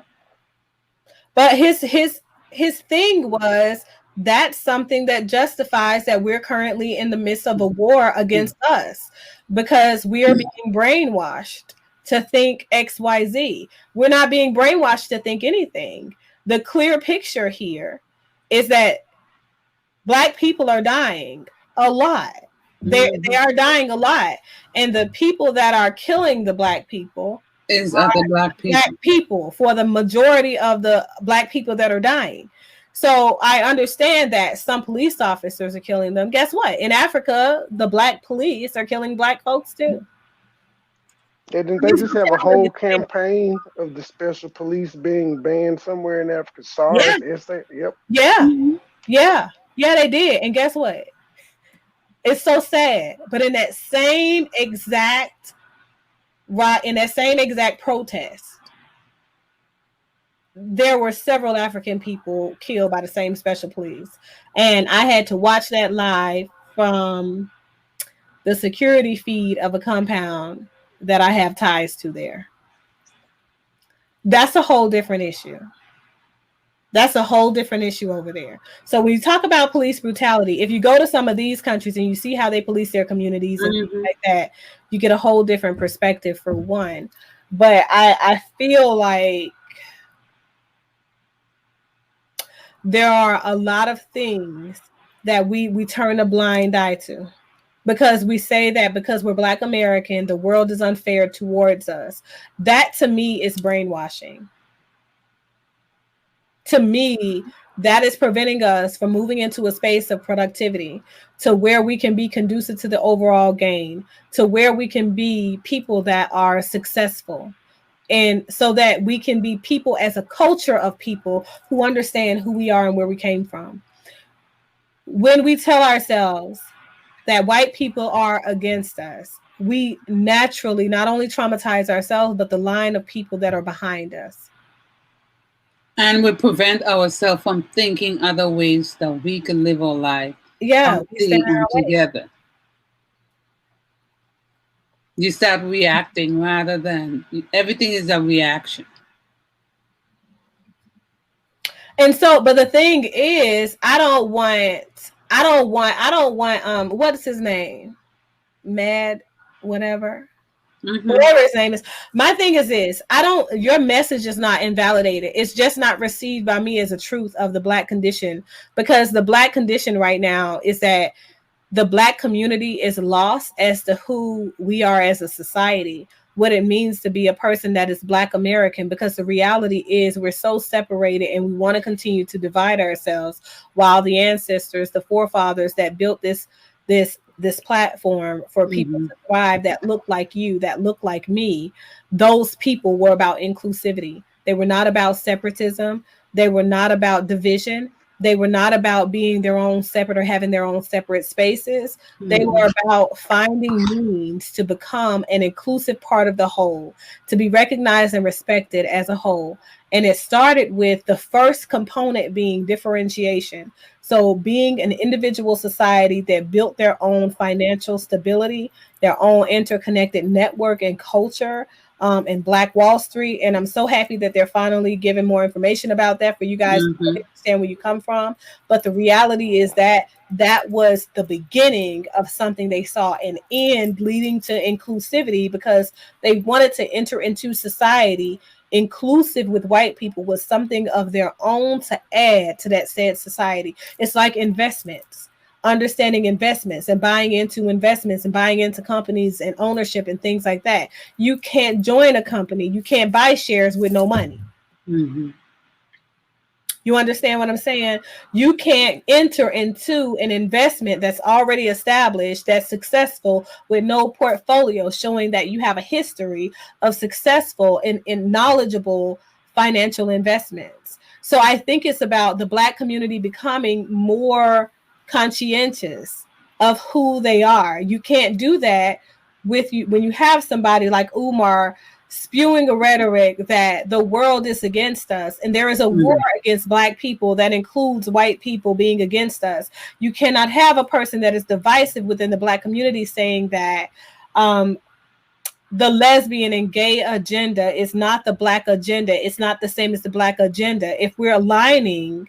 S4: But his thing was, that's something that justifies that we're currently in the midst of a war against us because we are being brainwashed to think XYZ. We're not being brainwashed to think anything. The clear picture here is that Black people are dying a lot. They are dying a lot. And the people that are killing the Black people
S3: is other Black people.
S4: Black people, for the majority of the Black people that are dying. So I understand that some police officers are killing them. Guess what? In Africa, the Black police are killing Black folks too.
S5: Yeah, didn't they just have a whole campaign of the special police being banned somewhere in Africa? SARS, yep.
S4: Yeah. Yeah. Yeah, they did. And guess what? It's so sad. But in that same exact protest, there were several African people killed by the same special police. And I had to watch that live from the security feed of a compound that I have ties to there. That's a whole different issue. That's a whole different issue over there. So when you talk about police brutality, if you go to some of these countries and you see how they police their communities and things like that, you get a whole different perspective for one. But I feel like there are a lot of things that we turn a blind eye to because we say that because we're Black American, the world is unfair towards us. That to me is brainwashing. To me, that is preventing us from moving into a space of productivity to where we can be conducive to the overall gain, to where we can be people that are successful. And so that we can be people as a culture of people who understand who we are and where we came from. When we tell ourselves that white people are against us, we naturally not only traumatize ourselves, but the line of people that are behind us.
S3: And we prevent ourselves from thinking other ways that we can live our life.
S4: Yeah,
S3: together. You start reacting rather than everything is a reaction.
S4: And so, but the thing is, I don't want what is his name? Mad, whatever. Whatever his name is. My thing is this: your message is not invalidated. It's just not received by me as a truth of the Black condition, because the Black condition right now is that the Black community is lost as to who we are as a society, what it means to be a person that is Black American, because the reality is we're so separated and we want to continue to divide ourselves while the ancestors, the forefathers that built this platform for people to thrive that look like you, that look like me, those people were about inclusivity. They were not about separatism. They were not about division. They were not about being their own separate or having their own separate spaces. They were about finding means to become an inclusive part of the whole, to be recognized and respected as a whole. And it started with the first component being differentiation. So being an individual society that built their own financial stability, their own interconnected network and culture, and Black Wall Street. And I'm so happy that they're finally giving more information about that for you guys to understand where you come from. But the reality is that that was the beginning of something they saw an end leading to inclusivity, because they wanted to enter into society inclusive with white people with something of their own to add to that said society. It's like investments. Understanding investments and buying into investments and buying into companies and ownership and things like that. You can't join a company. You can't buy shares with no money. You understand what I'm saying? You can't enter into an investment that's already established, that's successful, with no portfolio showing that you have a history of successful and knowledgeable financial investments. So I think it's about the Black community becoming more conscientious of who they are. You can't do that with you when you have somebody like Umar spewing a rhetoric that the world is against us and there is a war against Black people that includes white people being against us. You cannot have a person that is divisive within the Black community saying that the lesbian and gay agenda is not the Black agenda. It's not the same as the Black agenda. If we're aligning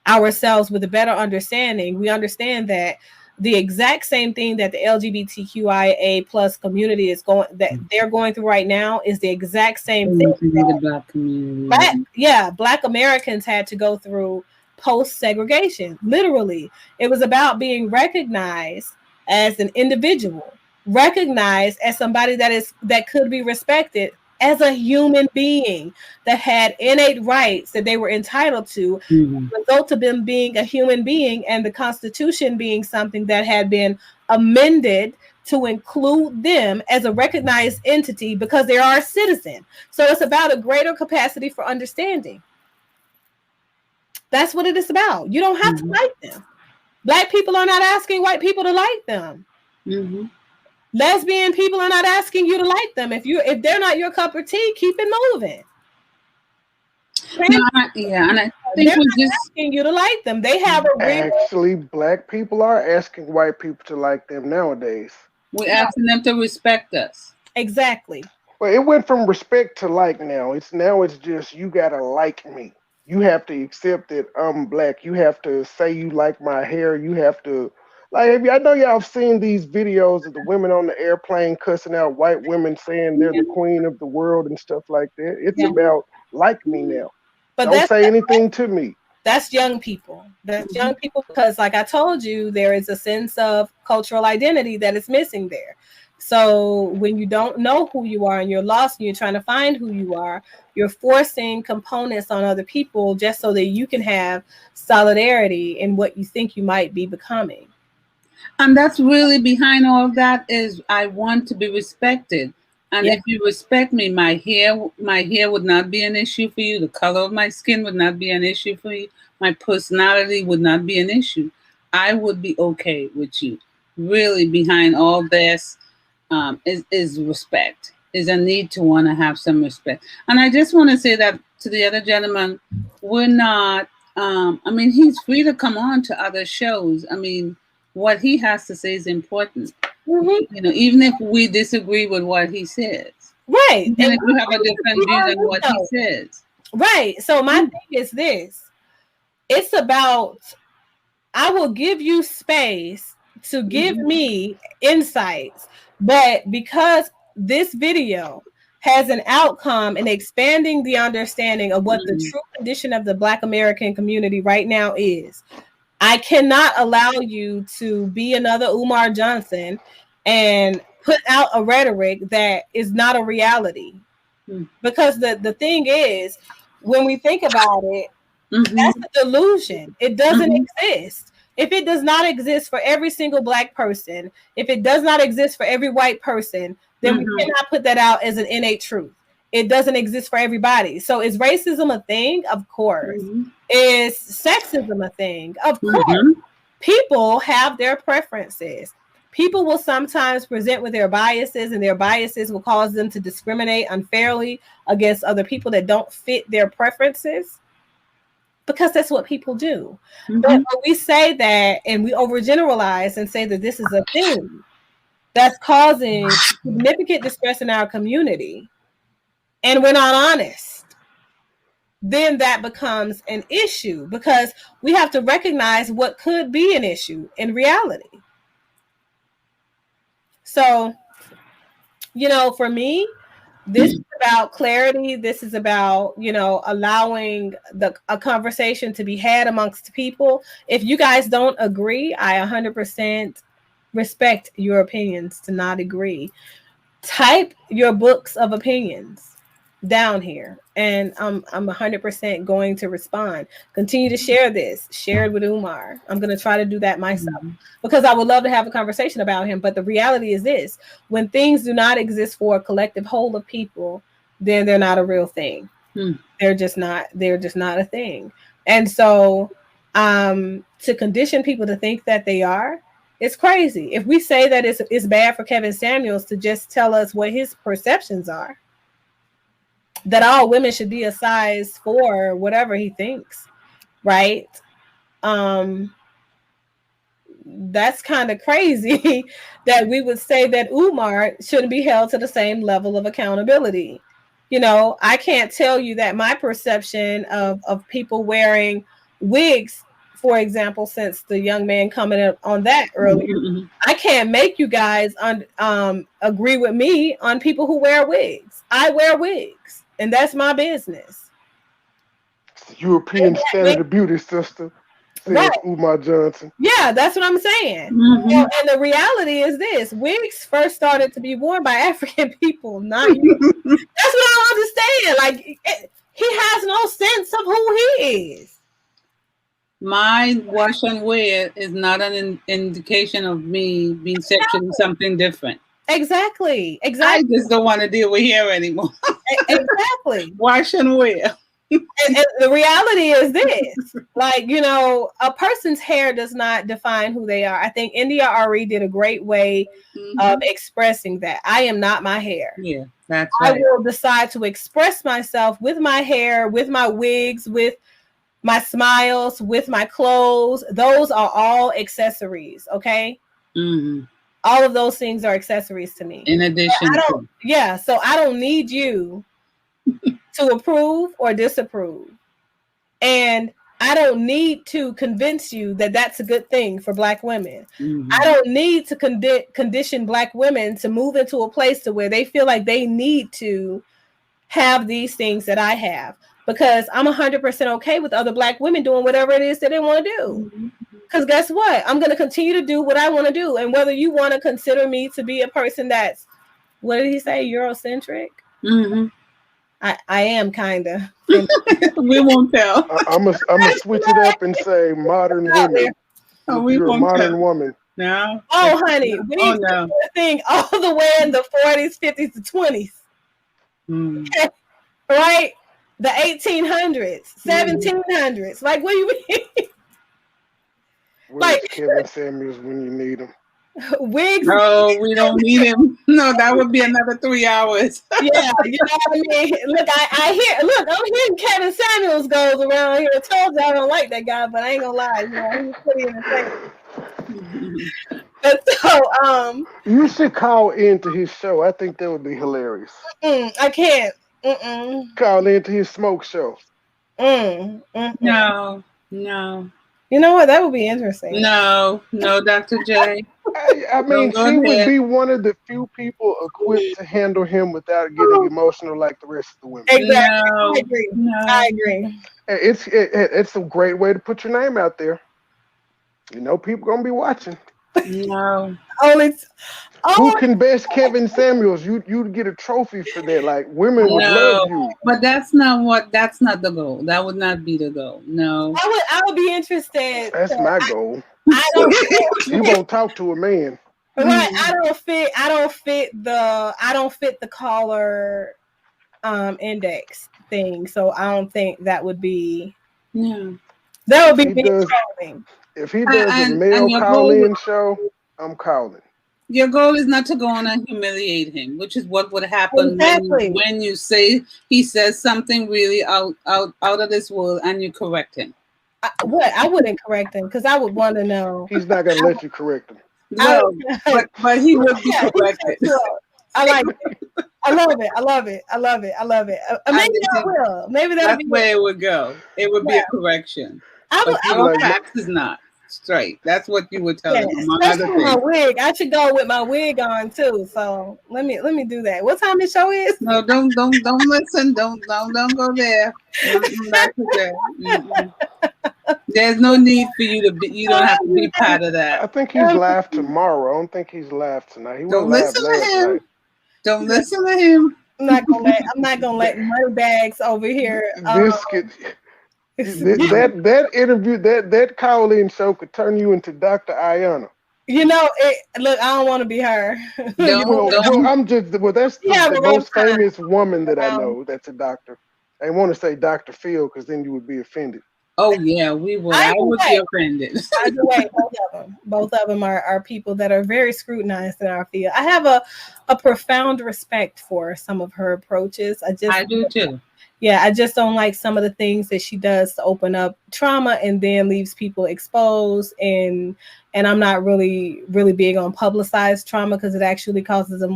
S4: ourselves with a better understanding, we understand that the exact same thing that the LGBTQIA plus community is they're going through right now is the exact same thing
S3: the Black community.
S4: Black Americans had to go through post-segregation. Literally, it was about being recognized as an individual, recognized as somebody that could be respected as a human being, that had innate rights that they were entitled to, the result of them being a human being and the Constitution being something that had been amended to include them as a recognized entity because they are a citizen. So it's about a greater capacity for understanding. That's what it is about. You don't have to like them. Black people are not asking white people to like them. Lesbian people are not asking you to like them. If they're not your cup of tea, keep it moving.
S3: And I think
S4: they're not asking you to like them. They have a real.
S5: Actually, Black people are asking white people to like them nowadays.
S3: We're asking them to respect us.
S4: Exactly.
S5: Well, it went from respect to like now. It's just you gotta like me. You have to accept that I'm Black. You have to say you like my hair. You have to. Like, I know y'all have seen these videos of the women on the airplane cussing out white women saying they're the queen of the world and stuff like that. It's about like me now. But don't say anything to me.
S4: That's young people. That's young people because, like I told you, there is a sense of cultural identity that is missing there. So when you don't know who you are and you're lost and you're trying to find who you are, you're forcing components on other people just so that you can have solidarity in what you think you might be becoming.
S3: And that's really behind all of that is I want to be respected. And if you respect me, my hair would not be an issue for you. The color of my skin would not be an issue for you. My personality would not be an issue. I would be okay with you. Really behind all this is respect, is a need to want to have some respect. And I just want to say that to the other gentleman, we're not, he's free to come on to other shows. What he has to say is important. Even if we disagree with what he says.
S4: Right.
S3: And if we have a different view than what he says.
S4: Right. So my thing is this. It's about, I will give you space to give me insights, but because this video has an outcome in expanding the understanding of what the true condition of the Black American community right now is, I cannot allow you to be another Umar Johnson and put out a rhetoric that is not a reality. Because the thing is, when we think about it, that's a delusion. It doesn't exist. If it does not exist for every single Black person, if it does not exist for every white person, then we cannot put that out as an innate truth. It doesn't exist for everybody. So is racism a thing? Of course. Is sexism a thing? Of course. People have their preferences. People will sometimes present with their biases, and their biases will cause them to discriminate unfairly against other people that don't fit their preferences, because that's what people do. But when we say that and we overgeneralize and say that this is a thing that's causing significant distress in our community, and we're not honest, then that becomes an issue, because we have to recognize what could be an issue in reality. So, for me, this is about clarity. This is about, allowing a conversation to be had amongst people. If you guys don't agree, I 100% respect your opinions to not agree. Type your books of opinions. down here, and I'm 100% going to respond. Continue to share this. Share it with Umar. I'm going to try to do that myself because I would love to have a conversation about him. But the reality is this: when things do not exist for a collective whole of people, then they're not a real thing. They're just not. They're just not a thing. And so, to condition people to think that they are, it's crazy. If we say that it's bad for Kevin Samuels to just tell us what his perceptions are, that all women should be a size 4, whatever he thinks, right? That's kind of crazy that we would say that Umar shouldn't be held to the same level of accountability. You know, I can't tell you that my perception of people wearing wigs, for example, since the young man commented on that earlier, I can't make you guys agree with me on people who wear wigs. I wear wigs, and that's my business.
S5: European standard of beauty, sister. Says Umar Johnson.
S4: Yeah, that's what I'm saying. And the reality is this: wigs first started to be worn by African people, not you. That's what I don't understand. Like, he has no sense of who he is.
S3: My wash and wear is not an indication of me being sexually something different.
S4: Exactly.
S3: I just don't want to deal with hair anymore.
S4: Exactly.
S3: Wash and wear.
S4: And the reality is this, like, you know, a person's hair does not define who they are. I think India Ari did a great way of expressing that. I am not my hair.
S3: Yeah, that's right.
S4: I will decide to express myself with my hair, with my wigs, with my smiles, with my clothes. Those are all accessories, okay? All of those things are accessories to me.
S3: In addition to.
S4: Yeah, so I don't need you to approve or disapprove. And I don't need to convince you that that's a good thing for Black women. I don't need to condition Black women to move into a place to where they feel like they need to have these things that I have, because I'm 100% okay with other Black women doing whatever it is that they want to do. Because guess what? I'm going to continue to do what I want to do. And whether you want to consider me to be a person that's, what did he say, Eurocentric? I am kind of.
S3: We won't tell.
S5: I'm gonna switch it up and say modern women.
S3: Oh, we
S5: You're
S3: won't
S5: a modern
S3: tell.
S5: woman.
S3: No.
S4: Oh, honey, we need to do a thing all the way in the 40s, 50s, to 20s. Right? The 1800s, 1700s. Like, what do you mean?
S5: Where's Kevin Samuels when you need him?
S4: Wigs.
S3: No, we don't need him. No, that would be another 3 hours.
S4: Yeah, you know what I mean? Look, I'm hearing Kevin Samuels goes around here. I told you I don't like that guy, but I ain't gonna lie, you know, he's pretty entertaining. But so,
S5: you should call into his show. I think that would be hilarious.
S4: I can't.
S5: Call into his smoke show.
S3: No.
S4: You know what? That would be interesting.
S3: No, Dr. J.
S5: I mean, she would be one of the few people equipped to handle him without getting emotional like the rest of the women.
S4: Exactly.
S3: No,
S4: I agree.
S5: It's a great way to put your name out there. You know, people gonna be watching.
S3: No.
S5: Who can best Kevin Samuels? You'd get a trophy for that. Like, women would love you.
S3: But that's not the goal. That would not be the goal. No.
S4: I would be interested.
S5: That's my goal.
S4: I don't.
S5: You won't talk to a man.
S4: Right. I don't fit the caller index thing. So I don't think that would be.
S3: Yeah.
S4: That would be calling.
S5: If he does a male call-in show, I'm calling.
S3: Your goal is not to go on and humiliate him, which is what would happen when you say he says something really out of this world and you correct him.
S4: I wouldn't correct him because I would want to know.
S5: He's not going to let you correct him.
S3: No, but he would be corrected.
S4: I like it. I love it. Maybe I will. Maybe
S3: that's where it would go. It would be a correction. Our facts is not straight. That's what you would tell him.
S4: Especially my wig. I should go with my wig on too. So let me do that. What time the show is?
S3: No, don't listen. Don't go there. Back to there. There's no need for you to be. You don't have to be part of that.
S5: I think he's live tomorrow. I don't think he's live tonight.
S3: Don't listen to him. Don't listen to him.
S4: I'm not gonna let money bags over here.
S5: This could that interview that call-in show could turn you into Dr. Ayana.
S4: Look, I don't want to be her.
S5: That's the most famous woman that I know that's a doctor. I want to say Dr. Phil because then you would be offended.
S3: Oh yeah, we would. I would be offended.
S4: Either way, both of them are people that are very scrutinized in our field. I have a profound respect for some of her approaches. I
S3: do too.
S4: Yeah, I just don't like some of the things that she does to open up trauma and then leaves people exposed. And I'm not really big on publicized trauma because it actually causes it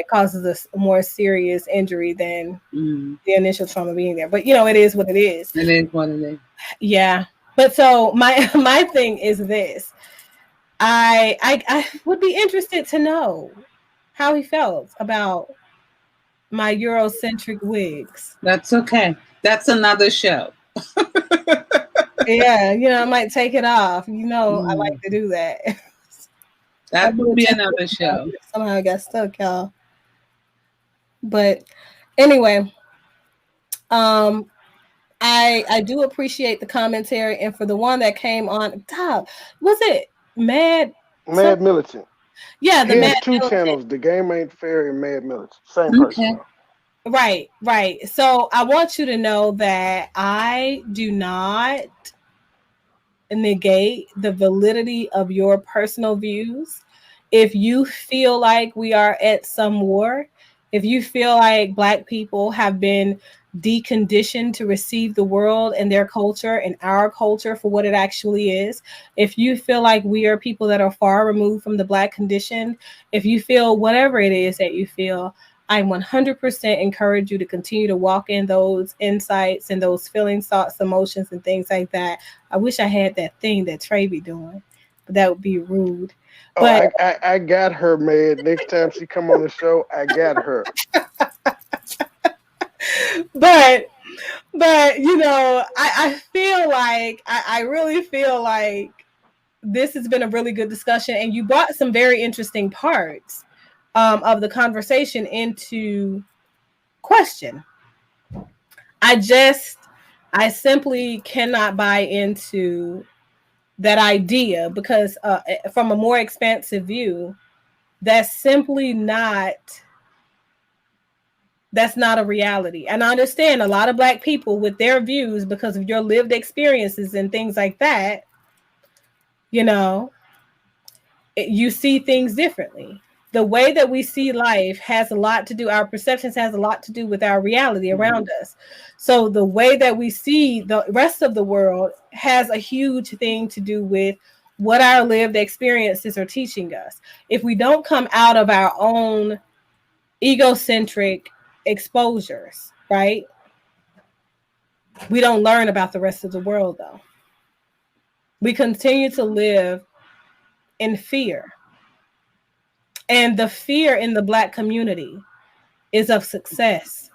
S4: causes a more serious injury than the initial trauma being there. But it is what it is.
S3: It is what it is.
S4: Yeah. But so my thing is this. I would be interested to know how he felt about my Eurocentric wigs.
S3: That's okay. That's another show.
S4: Yeah, I might take it off. I like to do that.
S3: That would be another show.
S4: Somehow I got stuck, y'all. But anyway, I do appreciate the commentary, and for the one that came on top, was it Mad
S5: Militant?
S4: Yeah,
S5: he has two channels: The Game Ain't Fair and Mad Militant. Same person.
S4: Right. So I want you to know that I do not negate the validity of your personal views. If you feel like we are at some war, if you feel like Black people have been deconditioned to receive the world and their culture and our culture for what it actually is, if you feel like we are people that are far removed from the Black condition, if you feel whatever it is that you feel, I 100% encourage you to continue to walk in those insights and those feelings, thoughts, emotions, and things like that. I wish I had that thing that Trey be doing, but that would be rude. But
S5: I got her, man. Next time she come on the show, I got her.
S4: but I feel like I really feel like this has been a really good discussion, and you brought some very interesting parts of the conversation into question. I simply cannot buy into that idea because from a more expansive view, that's not a reality. And I understand a lot of Black people with their views because of your lived experiences and things like that, you see things differently. The way that we see life has a lot to do, our perceptions has a lot to do with our reality around us. So the way that we see the rest of the world has a huge thing to do with what our lived experiences are teaching us. If we don't come out of our own egocentric exposures, right? We don't learn about the rest of the world, though. We continue to live in fear. And the fear in the Black community is of success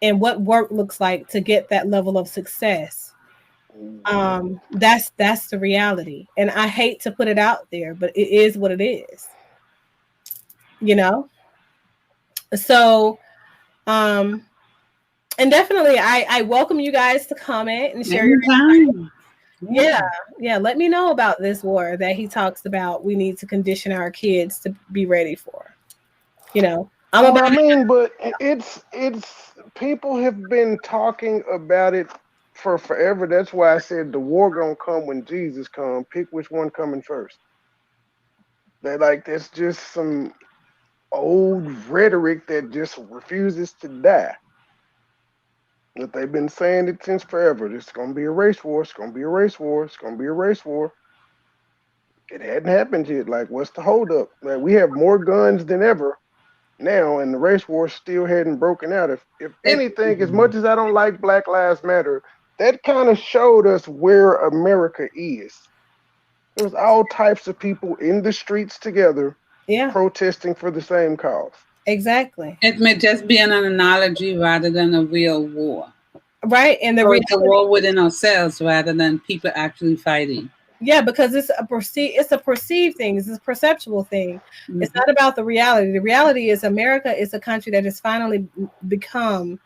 S4: and what work looks like to get that level of success. That's the reality. And I hate to put it out there, but it is what it is. So, and definitely I welcome you guys to comment and share your time. Yeah. Let me know about this war that he talks about. We need to condition our kids to be ready for.
S5: But it's people have been talking about it for forever. That's why I said the war gonna come when Jesus comes. Pick which one coming first. That's just some old rhetoric that just refuses to die. That they've been saying it since forever. It's going to be a race war. It's going to be a race war. It's going to be a race war. It hadn't happened yet. What's the holdup? We have more guns than ever now, and the race war still hadn't broken out. If anything, as much as I don't like Black Lives Matter, that kind of showed us where America is. There's all types of people in the streets together, protesting for the same cause.
S4: Exactly.
S3: It may just be an analogy rather than a real war.
S4: Right. And
S3: it's a war within ourselves rather than people actually fighting.
S4: Yeah, because it's a perceived thing. It's a perceptual thing. Mm-hmm. It's not about the reality. The reality is America is a country that has finally become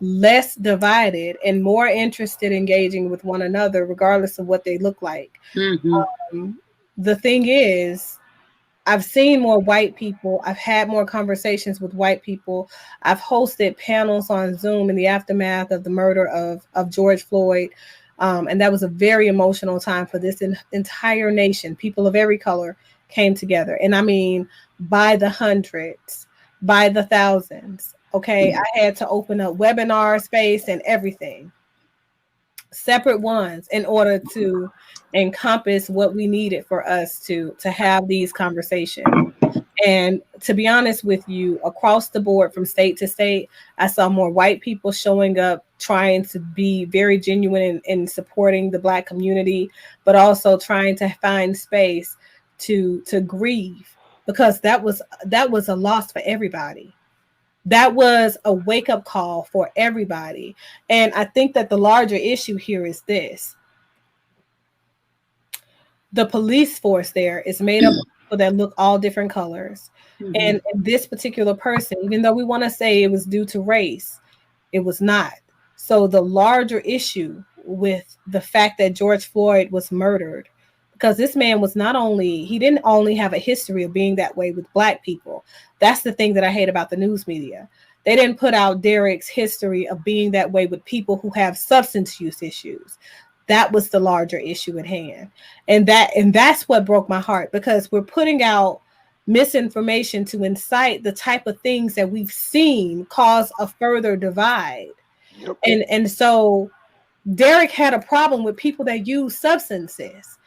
S4: less divided and more interested in engaging with one another, regardless of what they look like. Mm-hmm. The thing is, I've seen more white people. I've had more conversations with white people. I've hosted panels on Zoom in the aftermath of the murder of George Floyd. And that was a very emotional time for this entire nation. People of every color came together. And I mean, by the hundreds, by the thousands. Okay. Mm-hmm. I had to open up webinar space and everything. Separate ones in order to encompass what we needed for us to have these conversations. And to be honest with you, across the board from state to state, I saw more white people showing up, trying to be very genuine in supporting the Black community, but also trying to find space to grieve, because that was a loss for everybody. That was a wake-up call for everybody. And I think that the larger issue here is this. The police force there is made up of people that look all different colors. Mm-hmm. And this particular person, even though we want to say it was due to race, it was not. So the larger issue with the fact that George Floyd was murdered, because this man was he didn't only have a history of being that way with Black people. That's the thing that I hate about the news media. They didn't put out Derek's history of being that way with people who have substance use issues. That was the larger issue at hand. And that's what broke my heart, because we're putting out misinformation to incite the type of things that we've seen cause a further divide. Yep. And so Derek had a problem with people that use substances.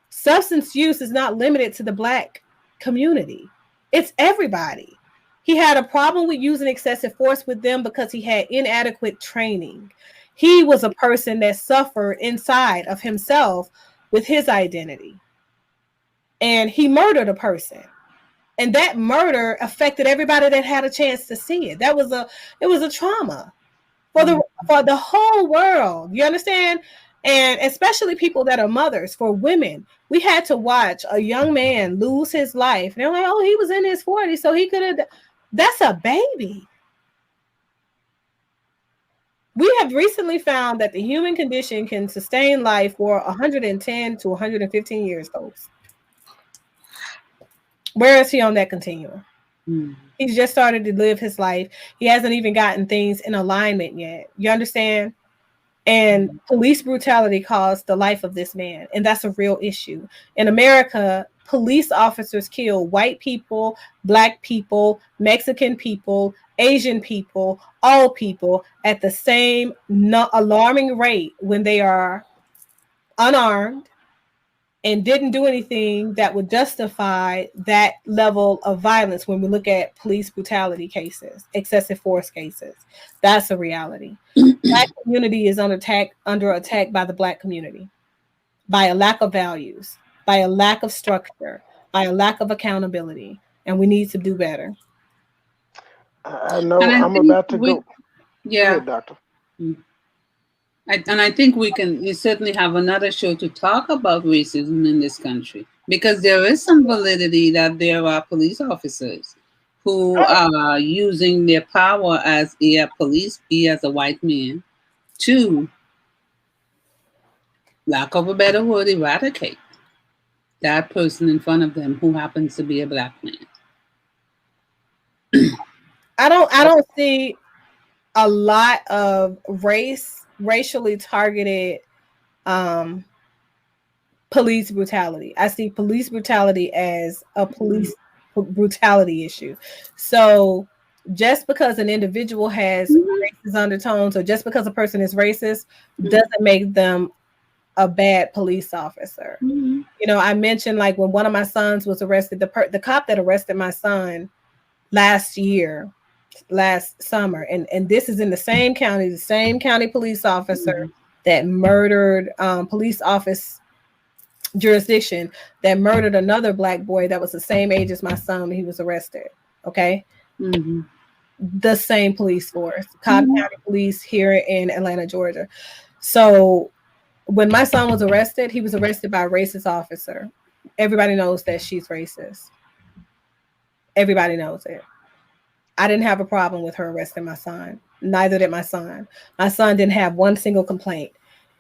S4: Substance use is not limited to the Black community. It's everybody. He had a problem with using excessive force with them because he had inadequate training. He was a person that suffered inside of himself with his identity. And he murdered a person. And that murder affected everybody that had a chance to see it. It was a trauma for the whole world. You understand? And especially people that are mothers, for women. We had to watch a young man lose his life. And they're like, oh, he was in his 40s, so he could have. That's a baby. We have recently found that the human condition can sustain life for 110 to 115 years, folks. Where is he on that continuum? He's just started to live his life. He hasn't even gotten things in alignment yet. You understand? And police brutality caused the life of this man. And that's a real issue. In America, police officers kill white people, Black people, Mexican people, Asian people, all people at the same alarming rate when they are unarmed and didn't do anything that would justify that level of violence. When we look at police brutality cases, excessive force cases, that's a reality. Black community is under attack by the Black community, by a lack of values, by a lack of structure, by a lack of accountability, and we need to do better.
S5: I know I'm about to go.
S3: Yeah,
S5: go ahead, Doctor.
S3: And I think we certainly have another show to talk about racism in this country, because there is some validity that there are police officers who are using their power as a police, as a white man, to, lack of a better word, eradicate that person in front of them who happens to be a Black man.
S4: I don't see a lot of racially targeted police brutality. I see police brutality as a police brutality issue. So just because an individual has racist undertones, or just because a person is racist, doesn't make them a bad police officer. You know, I mentioned, like, when one of my sons was arrested, the cop that arrested my son last summer, and this is in the same county police officer that murdered police office jurisdiction that murdered another Black boy that was the same age as my son when he was arrested. Okay. The same police force, Cobb County Police here in Atlanta, Georgia. So When my son was arrested, he was arrested by a racist officer. Everybody knows that she's racist. Everybody knows it. I didn't have a problem with her arresting my son. Neither did my son. My son didn't have one single complaint.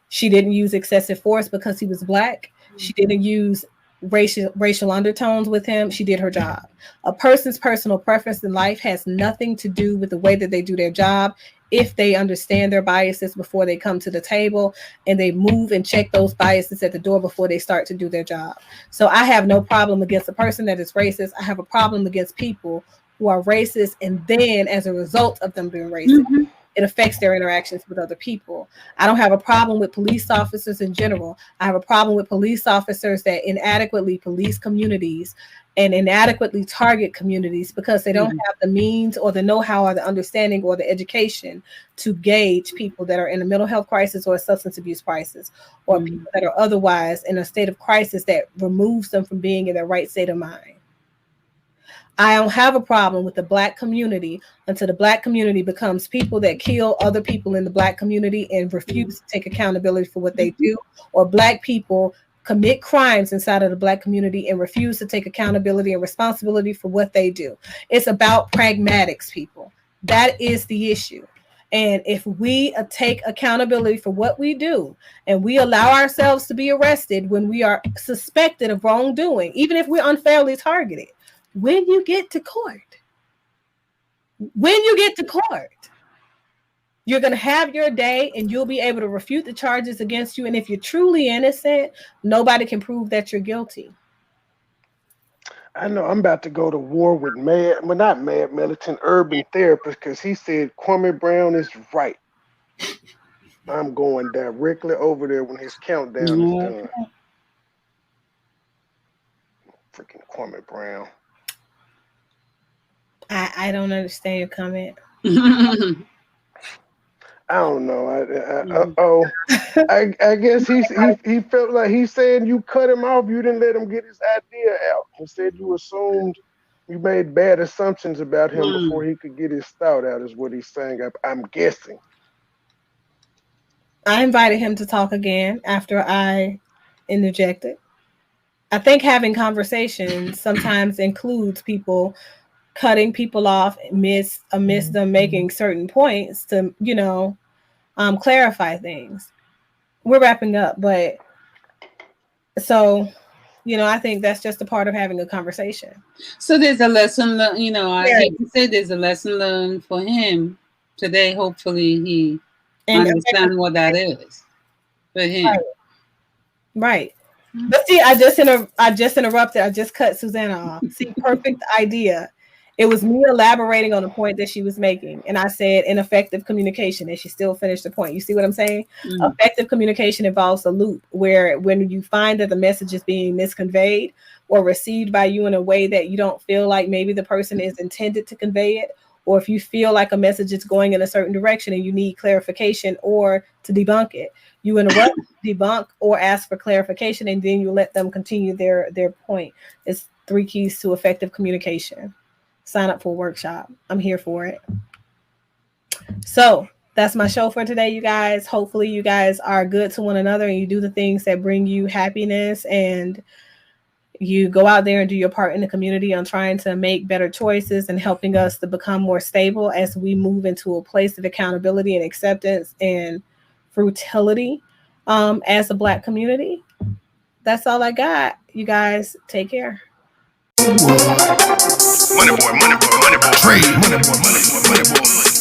S4: She didn't use excessive force because he was Black. She didn't use racial undertones with him. She did her job. A person's personal preference in life has nothing to do with the way that they do their job. If they understand their biases before they come to the table and they move and check those biases at the door before they start to do their job. So I have no problem against a person that is racist. I have a problem against people who are racist, and then as a result of them being racist, it affects their interactions with other people. I don't have a problem with police officers in general. I have a problem with police officers that inadequately police communities and inadequately target communities because they don't have the means or the know-how or the understanding or the education to gauge people that are in a mental health crisis or a substance abuse crisis, or people that are otherwise in a state of crisis that removes them from being in their right state of mind. I don't have a problem with the Black community until the Black community becomes people that kill other people in the Black community and refuse to take accountability for what they do, or Black people commit crimes inside of the Black community and refuse to take accountability and responsibility for what they do. It's about pragmatics, people. That is the issue. And if we take accountability for what we do and we allow ourselves to be arrested when we are suspected of wrongdoing, even if we're unfairly targeted, when you get to court, you're going to have your day and you'll be able to refute the charges against you. And if you're truly innocent, nobody can prove that you're guilty.
S5: I know I'm about to go to war with militant urban therapist, because he said Kwame Brown is right. I'm going directly over there when his countdown is done. Freaking Kwame Brown.
S4: I don't understand your comment.
S5: I don't know. I guess he felt like he's saying you cut him off. You didn't let him get his idea out. He said you assumed, you made bad assumptions about him before he could get his thought out, is what he's saying. I'm guessing.
S4: I invited him to talk again after I interjected. I think having conversations sometimes includes people cutting people off amidst them making certain points to, clarify things. We're wrapping up, but so, I think that's just a part of having a conversation.
S3: So there's a lesson learned, I hate to say there's a lesson learned for him today. Hopefully he understands what that is for him. Right. But see, I just interrupted. I just cut Susanna off. See, perfect idea. It was me elaborating on the point that she was making. And I said ineffective communication, and she still finished the point. You see what I'm saying? Effective communication involves a loop where when you find that the message is being misconveyed or received by you in a way that you don't feel like maybe the person is intended to convey it, or if you feel like a message is going in a certain direction and you need clarification or to debunk it, you interrupt, debunk, or ask for clarification, and then you let them continue their point. It's 3 keys to effective communication. Sign up for a workshop. I'm here for it. So that's my show for today, you guys. Hopefully you guys are good to one another and you do the things that bring you happiness, and you go out there and do your part in the community on trying to make better choices and helping us to become more stable as we move into a place of accountability and acceptance and frugality as a Black community. That's all I got. You guys take care.
S1: MoneyBoy, trade, MoneyBoy.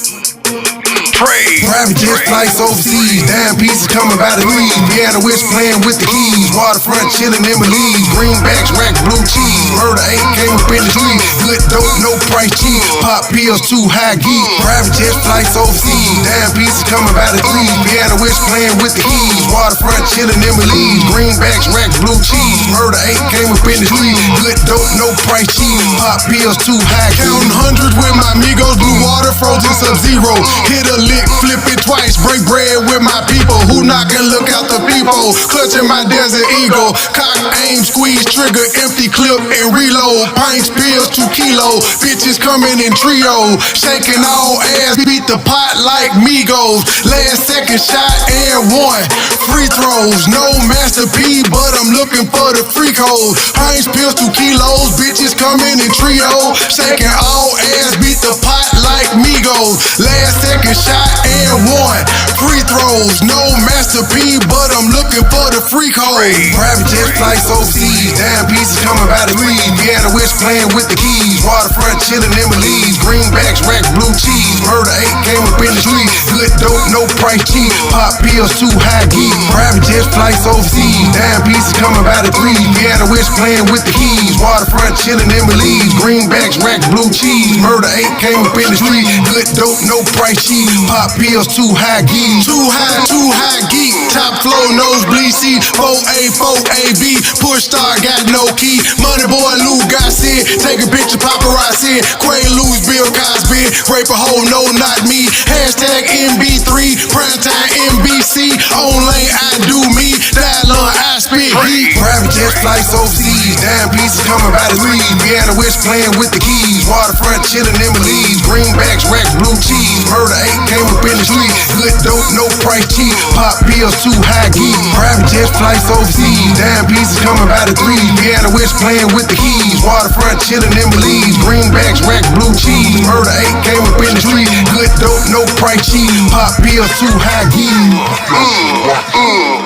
S1: Private jet flights overseas, damn pieces coming by the lead. Piano witch playing with the keys, waterfront chilling in Belize. Greenbacks, rack, blue cheese, murder ain't came up in the street. Good dope, no price cheap, pop pills too high geek. Private jet flights overseas, damn pieces coming by the lead. Piano witch playing with the keys, waterfront chilling in Belize. Greenbacks, rack, blue cheese, murder ain't came up in the street. Good dope, no price cheap, pop pills too high. Counting hundreds with my amigos, blue water, frozen Sub-Zero. Hit a lick, flip it twice. Break bread with my people who knock and look out the people. Clutching my desert eagle. Cock, aim, squeeze, trigger, empty clip and reload. Pints, pills, 2 kilo. Bitches coming in trio. Shaking all ass, beat the pot like Migos. Last second shot and 1. Free throws. No Master P, but I'm looking for the free code. Pints, pills, 2 kilos. Bitches coming in trio. Shaking all ass, beat the pot like Migos. Last second shot and 1. Free throws. No Master P, but I'm looking for the free code. Private jet flights overseas. Damn pieces coming by the greed. Piano Wish playing with the keys. Waterfront chilling in Belize. Greenbacks, rack, blue cheese. Murder 8 came up in the street. Good dope, no price cheap. Pop pills, too high geek. Private jet flights overseas. Damn pieces coming by the greed. Piano Wish playing with the keys. Waterfront chilling in Belize. Greenbacks, rack, blue cheese. Murder 8 came up in the street. Good dope, no price cheap. Pop pills, too high geek. Too high geek. Top floor, nosebleed seat. 4A, 4AB. Push star, got no key. MoneyBoy, Lou got said. Take a picture, paparazzi. Quay, Louis, Bill Cosby. Rape a hoe, no, not me. Hashtag MB3. Primetime MBC. On lane, I do me. Dial on, I spit heat. Private jet flights overseas. Damn pieces coming by the greed. Piano Wish playing with the keys. Waterfront chilling in Belize. Greenbacks, rack, blue cheese. Murder 8 came up in the street. Good dope, no price cheap. Pop pills, too high geek. Private jet flights overseas. Damn pieces coming by the greed. Piano Wish playing with the keys. Waterfront chilling in Belize. Greenbacks, rack, blue cheese. Murder 8 came up in the street. Good dope, no price cheap. Pop pills, too high geek.